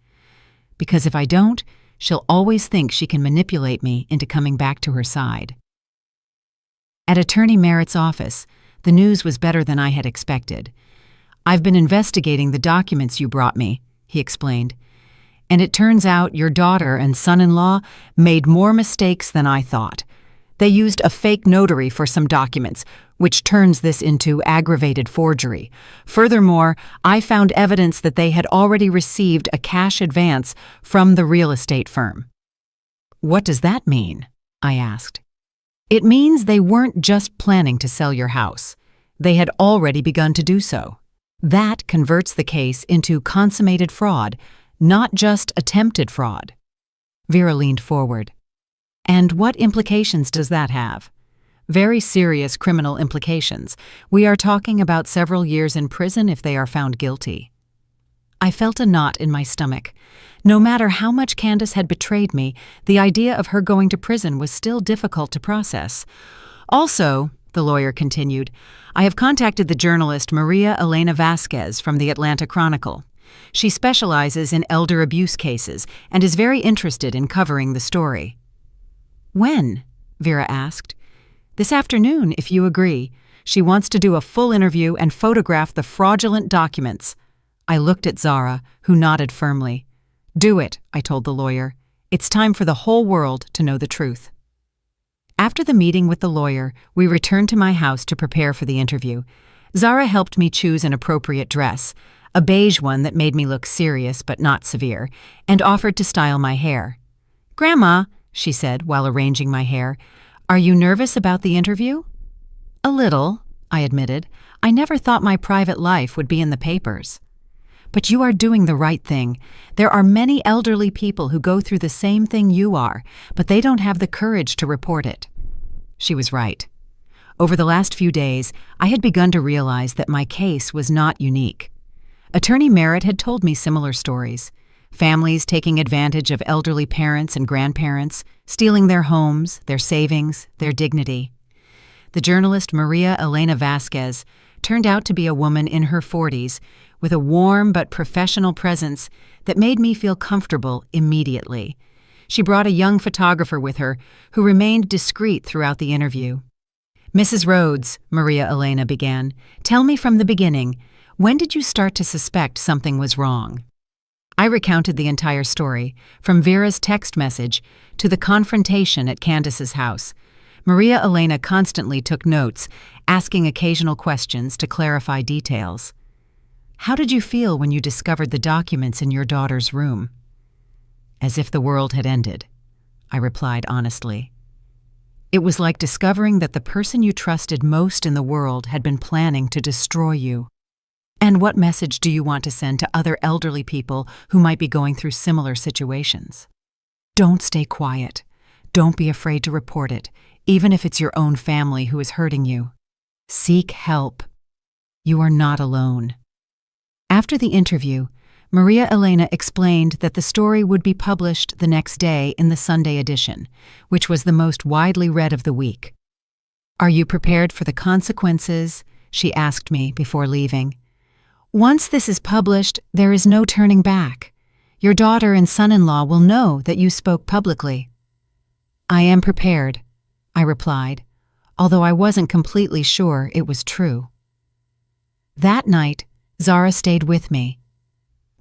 "Because if I don't, she'll always think she can manipulate me into coming back to her side." At Attorney Merritt's office, the news was better than I had expected. "I've been investigating the documents you brought me," he explained, "and it turns out your daughter and son-in-law made more mistakes than I thought. They used a fake notary for some documents, which turns this into aggravated forgery. Furthermore, I found evidence that they had already received a cash advance from the real estate firm. What does that mean? I asked. It means they weren't just planning to sell your house. They had already begun to do so. That converts the case into consummated fraud, not just attempted fraud. Vera leaned forward. And what implications does that have? Very serious criminal implications. We are talking about several years in prison if they are found guilty. I felt a knot in my stomach. No matter how much Candace had betrayed me, the idea of her going to prison was still difficult to process. Also, the lawyer continued, I have contacted the journalist Maria Elena Vasquez from the Atlanta Chronicle. She specializes in elder abuse cases and is very interested in covering the story. When? Vera asked. This afternoon, if you agree. She wants to do a full interview and photograph the fraudulent documents. I looked at Zara, who nodded firmly. Do it, I told the lawyer. It's time for the whole world to know the truth. After the meeting with the lawyer, we returned to my house to prepare for the interview. Zara helped me choose an appropriate dress, a beige one that made me look serious but not severe, and offered to style my hair. Grandma, she said while arranging my hair, are you nervous about the interview? A little, I admitted. I never thought my private life would be in the papers. But you are doing the right thing. There are many elderly people who go through the same thing you are, but they don't have the courage to report it. She was right. Over the last few days, I had begun to realize that my case was not unique. Attorney Merritt had told me similar stories. Families taking advantage of elderly parents and grandparents, stealing their homes, their savings, their dignity. The journalist Maria Elena Vasquez turned out to be a woman in her 40s with a warm but professional presence that made me feel comfortable immediately. She brought a young photographer with her who remained discreet throughout the interview. Mrs. Rhodes, Maria Elena began, tell me from the beginning, when did you start to suspect something was wrong? I recounted the entire story, from Vera's text message to the confrontation at Candace's house. Maria Elena constantly took notes, asking occasional questions to clarify details. How did you feel when you discovered the documents in your daughter's room? As if the world had ended, I replied honestly. It was like discovering that the person you trusted most in the world had been planning to destroy you. And what message do you want to send to other elderly people who might be going through similar situations? Don't stay quiet. Don't be afraid to report it, even if it's your own family who is hurting you. Seek help. You are not alone. After the interview, Maria Elena explained that the story would be published the next day in the Sunday edition, which was the most widely read of the week. Are you prepared for the consequences? She asked me before leaving. Once this is published, there is no turning back. Your daughter and son-in-law will know that you spoke publicly. I am prepared, I replied, although I wasn't completely sure it was true. That night, Zara stayed with me.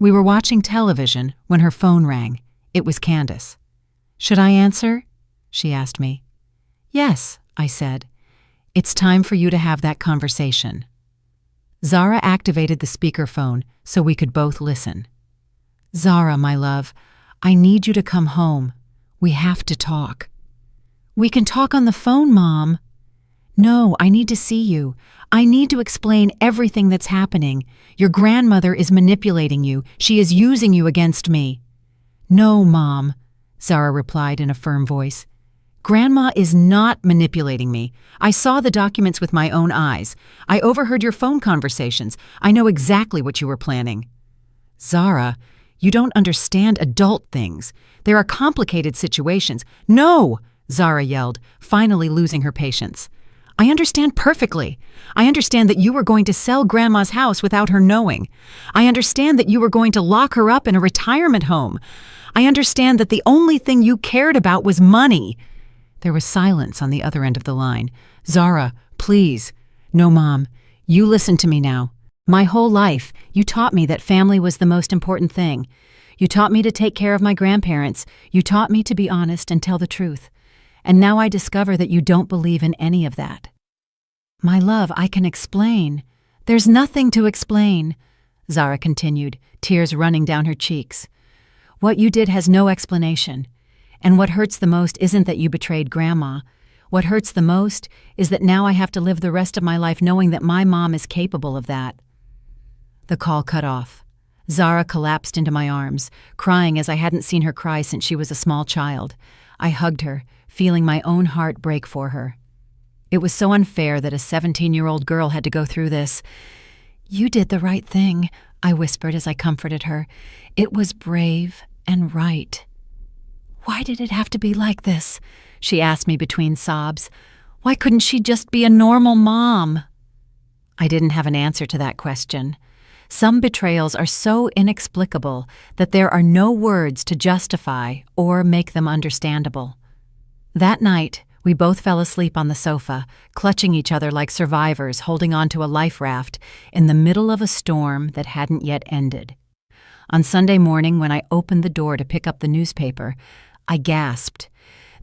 We were watching television when her phone rang. It was Candace. Should I answer? She asked me. Yes, I said. It's time for you to have that conversation. Zara activated the speakerphone so we could both listen. Zara, my love, I need you to come home. We have to talk. We can talk on the phone, Mom. No, I need to see you. I need to explain everything that's happening. Your grandmother is manipulating you. She is using you against me. No, Mom, Zara replied in a firm voice. Grandma is not manipulating me. I saw the documents with my own eyes. I overheard your phone conversations. I know exactly what you were planning. Zara, you don't understand adult things. There are complicated situations. No, Zara yelled, finally losing her patience. I understand perfectly. I understand that you were going to sell Grandma's house without her knowing. I understand that you were going to lock her up in a retirement home. I understand that the only thing you cared about was money. There was silence on the other end of the line. Zara, please. No, Mom. You listen to me now. My whole life, you taught me that family was the most important thing. You taught me to take care of my grandparents. You taught me to be honest and tell the truth. and now I discover that you don't believe in any of that." "My love, I can explain." "There's nothing to explain," Zara continued, tears running down her cheeks. "What you did has no explanation. And what hurts the most isn't that you betrayed Grandma. What hurts the most is that now I have to live the rest of my life knowing that my mom is capable of that." The call cut off. Zara collapsed into my arms, crying as I hadn't seen her cry since she was a small child. I hugged her, feeling my own heart break for her. It was so unfair that a 17-year-old girl had to go through this. "You did the right thing," I whispered as I comforted her. "It was brave and right." "Why did it have to be like this?" she asked me between sobs. "Why couldn't she just be a normal mom?" I didn't have an answer to that question. Some betrayals are so inexplicable that there are no words to justify or make them understandable. That night, we both fell asleep on the sofa, clutching each other like survivors holding onto a life raft in the middle of a storm that hadn't yet ended. On Sunday morning, when I opened the door to pick up the newspaper, I gasped.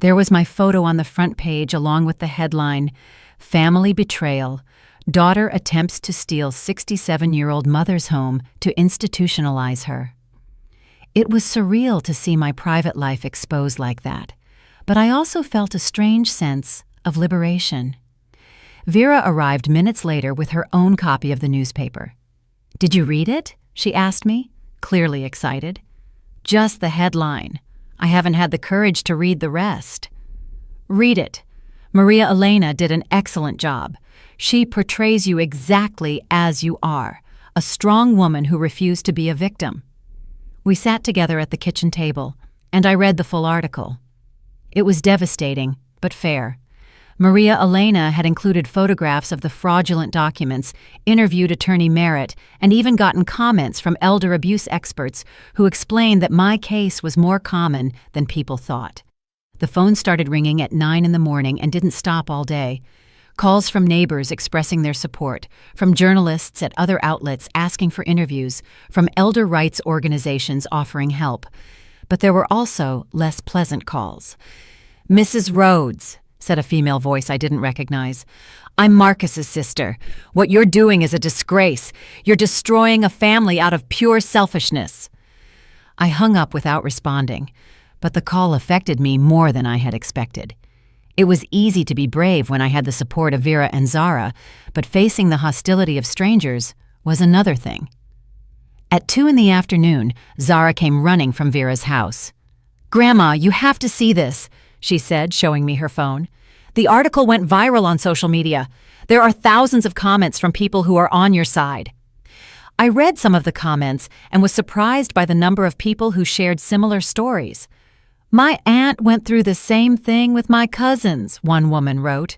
There was my photo on the front page along with the headline, "Family Betrayal. Daughter attempts to steal 67-year-old mother's home to institutionalize her." It was surreal to see my private life exposed like that, but I also felt a strange sense of liberation. Vera arrived minutes later with her own copy of the newspaper. "Did you read it?" she asked me, clearly excited. "Just the headline. I haven't had the courage to read the rest." "Read it. Maria Elena did an excellent job. She portrays you exactly as you are, a strong woman who refused to be a victim." We sat together at the kitchen table, and I read the full article. It was devastating, but fair. Maria Elena had included photographs of the fraudulent documents, interviewed Attorney Merritt, and even gotten comments from elder abuse experts who explained that my case was more common than people thought. The phone started ringing at 9 in the morning and didn't stop all day. Calls from neighbors expressing their support, from journalists at other outlets asking for interviews, from elder rights organizations offering help. But there were also less pleasant calls. "Mrs. Rhodes," said a female voice I didn't recognize. "I'm Marcus's sister. What you're doing is a disgrace. You're destroying a family out of pure selfishness." I hung up without responding, but the call affected me more than I had expected. It was easy to be brave when I had the support of Vera and Zara, but facing the hostility of strangers was another thing. At 2 in the afternoon, Zara came running from Vera's house. "Grandma, you have to see this," she said, showing me her phone. "The article went viral on social media. There are thousands of comments from people who are on your side." I read some of the comments and was surprised by the number of people who shared similar stories. "My aunt went through the same thing with my cousins," one woman wrote.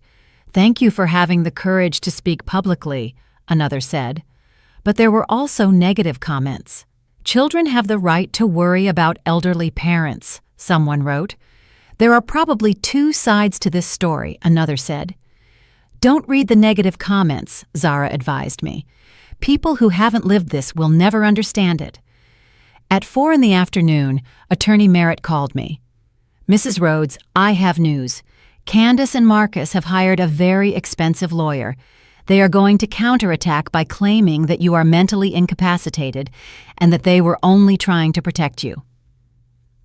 "Thank you for having the courage to speak publicly," another said. But there were also negative comments. "Children have the right to worry about elderly parents," someone wrote. "There are probably two sides to this story," another said. "Don't read the negative comments," Zara advised me. "People who haven't lived this will never understand it." At 4 in the afternoon, Attorney Merritt called me. "Mrs. Rhodes, I have news. Candace and Marcus have hired a very expensive lawyer. They are going to counterattack by claiming that you are mentally incapacitated and that they were only trying to protect you."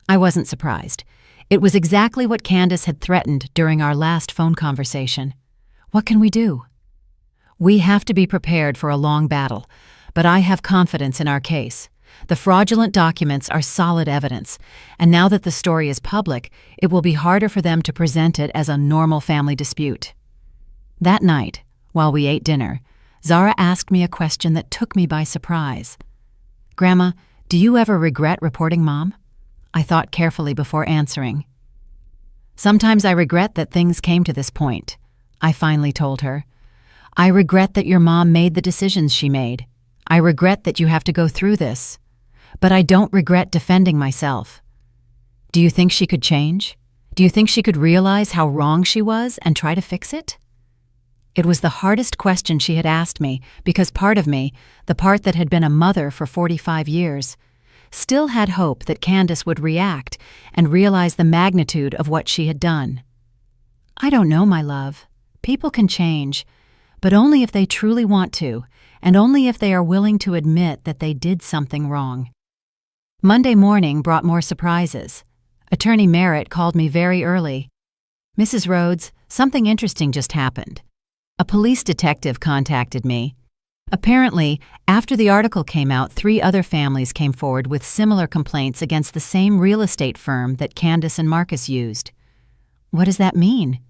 I wasn't surprised. It was exactly what Candace had threatened during our last phone conversation. What can we do? "We have to be prepared for a long battle, but I have confidence in our case. The fraudulent documents are solid evidence, and now that the story is public, it will be harder for them to present it as a normal family dispute." That night, while we ate dinner, Zara asked me a question that took me by surprise. "Grandma, do you ever regret reporting Mom?" I thought carefully before answering. "Sometimes I regret that things came to this point," I finally told her. "I regret that your mom made the decisions she made. I regret that you have to go through this. But I don't regret defending myself." "Do you think she could change? Do you think she could realize how wrong she was and try to fix it?" It was the hardest question she had asked me because part of me, the part that had been a mother for 45 years, still had hope that Candace would react and realize the magnitude of what she had done. I don't know, my love. People can change, but only if they truly want to, and only if they are willing to admit that they did something wrong. Monday morning brought more surprises. Attorney Merritt called me very early. "Mrs. Rhodes, something interesting just happened." A police detective contacted me. Apparently, after the article came out, 3 other families came forward with similar complaints against the same real estate firm that Candace and Marcus used. What does that mean?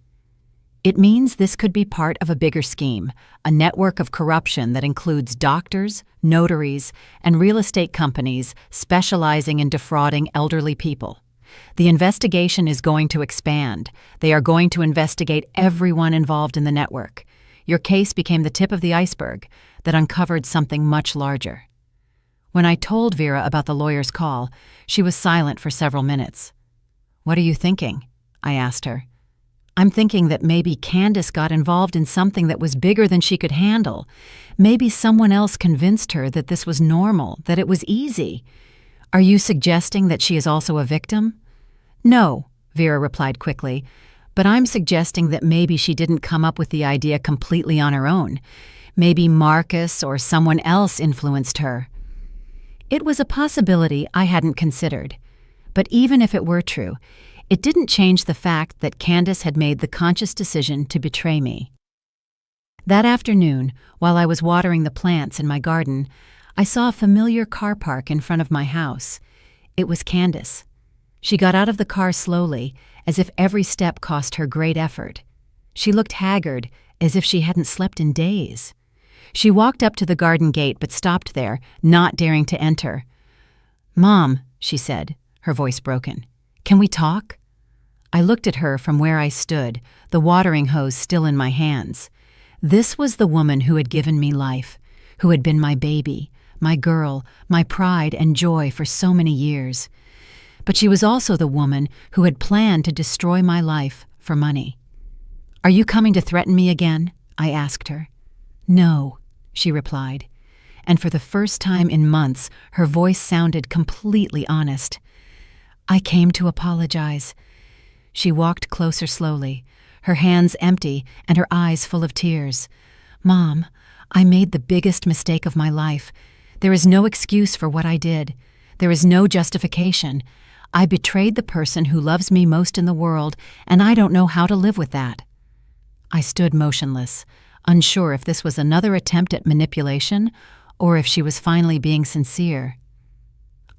It means this could be part of a bigger scheme, a network of corruption that includes doctors, notaries, and real estate companies specializing in defrauding elderly people. The investigation is going to expand. They are going to investigate everyone involved in the network. Your case became the tip of the iceberg that uncovered something much larger. When I told Vera about the lawyer's call, she was silent for several minutes. "What are you thinking?" I asked her. "I'm thinking that maybe Candace got involved in something that was bigger than she could handle. Maybe someone else convinced her that this was normal, that it was easy. Are you suggesting that she is also a victim?" "No," Vera replied quickly, "but I'm suggesting that maybe she didn't come up with the idea completely on her own. Maybe Marcus or someone else influenced her." It was a possibility I hadn't considered. But even if it were true, it didn't change the fact that Candace had made the conscious decision to betray me. That afternoon, while I was watering the plants in my garden, I saw a familiar car park in front of my house. It was Candace. She got out of the car slowly, as if every step cost her great effort. She looked haggard, as if she hadn't slept in days. She walked up to the garden gate but stopped there, not daring to enter. "Mom," she said, her voice broken, "can we talk?" I looked at her from where I stood, the watering hose still in my hands. This was the woman who had given me life, who had been my baby, my girl, my pride and joy for so many years. But she was also the woman who had planned to destroy my life for money. "Are you coming to threaten me again?" I asked her. "No," she replied, and for the first time in months her voice sounded completely honest. "I came to apologize." She walked closer slowly, her hands empty and her eyes full of tears. "Mom, I made the biggest mistake of my life. There is no excuse for what I did. There is no justification. I betrayed the person who loves me most in the world, and I don't know how to live with that." I stood motionless, unsure if this was another attempt at manipulation or if she was finally being sincere.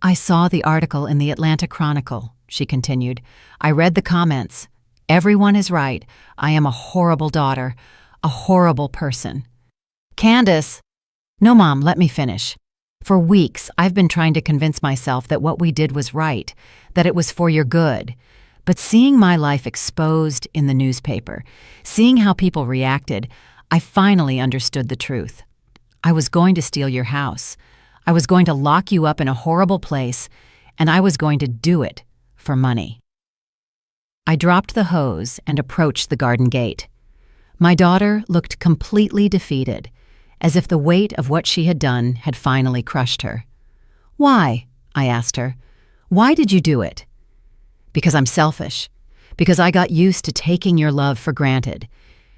"I saw the article in the Atlanta Chronicle," she continued. "I read the comments. Everyone is right. I am a horrible daughter, a horrible person." "Candace!" "No, Mom, let me finish. For weeks, I've been trying to convince myself that what we did was right, that it was for your good. But seeing my life exposed in the newspaper, seeing how people reacted, I finally understood the truth. I was going to steal your house. I was going to lock you up in a horrible place, and I was going to do it for money." I dropped the hose and approached the garden gate. My daughter looked completely defeated, as if the weight of what she had done had finally crushed her. "Why?" I asked her. "Why did you do it?" "Because I'm selfish. Because I got used to taking your love for granted.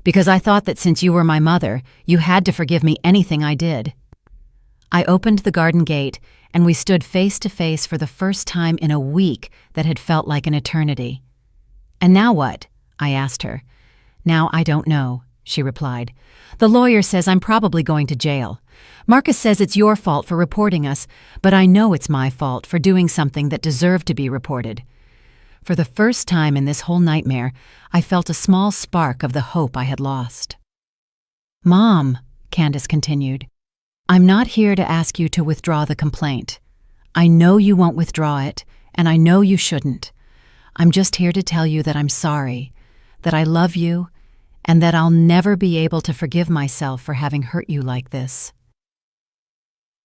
Because I thought that since you were my mother, you had to forgive me anything I did." I opened the garden gate, and we stood face to face for the first time in a week that had felt like an eternity. "And now what?" I asked her. "Now I don't know," she replied. "The lawyer says I'm probably going to jail. Marcus says it's your fault for reporting us, but I know it's my fault for doing something that deserved to be reported." For the first time in this whole nightmare, I felt a small spark of the hope I had lost. "Mom," Candace continued, "I'm not here to ask you to withdraw the complaint. I know you won't withdraw it, and I know you shouldn't. I'm just here to tell you that I'm sorry, that I love you, and that I'll never be able to forgive myself for having hurt you like this."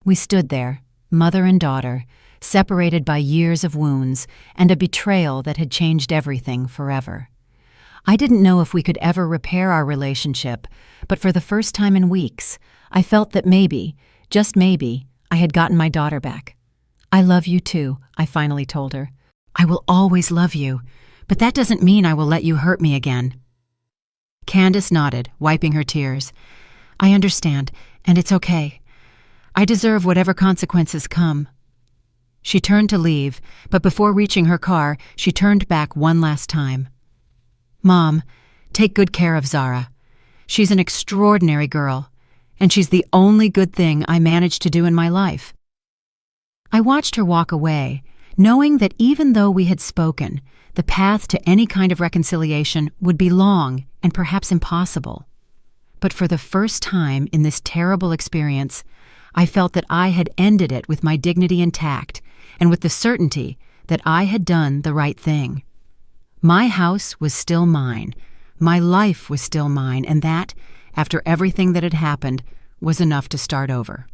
We stood there, mother and daughter, separated by years of wounds and a betrayal that had changed everything forever. I didn't know if we could ever repair our relationship, but for the first time in weeks, I felt that maybe, just maybe, I had gotten my daughter back. "I love you too," I finally told her. "I will always love you, but that doesn't mean I will let you hurt me again." Candace nodded, wiping her tears. I understand, and it's okay. I deserve whatever consequences come. She turned to leave, but before reaching her car, she turned back one last time. Mom, take good care of Zara. She's an extraordinary girl, and she's the only good thing I managed to do in my life. I watched her walk away, knowing that even though we had spoken, the path to any kind of reconciliation would be long and perhaps impossible. But for the first time in this terrible experience, I felt that I had ended it with my dignity intact and with the certainty that I had done the right thing. My house was still mine, my life was still mine, and that, after everything that had happened, was enough to start over.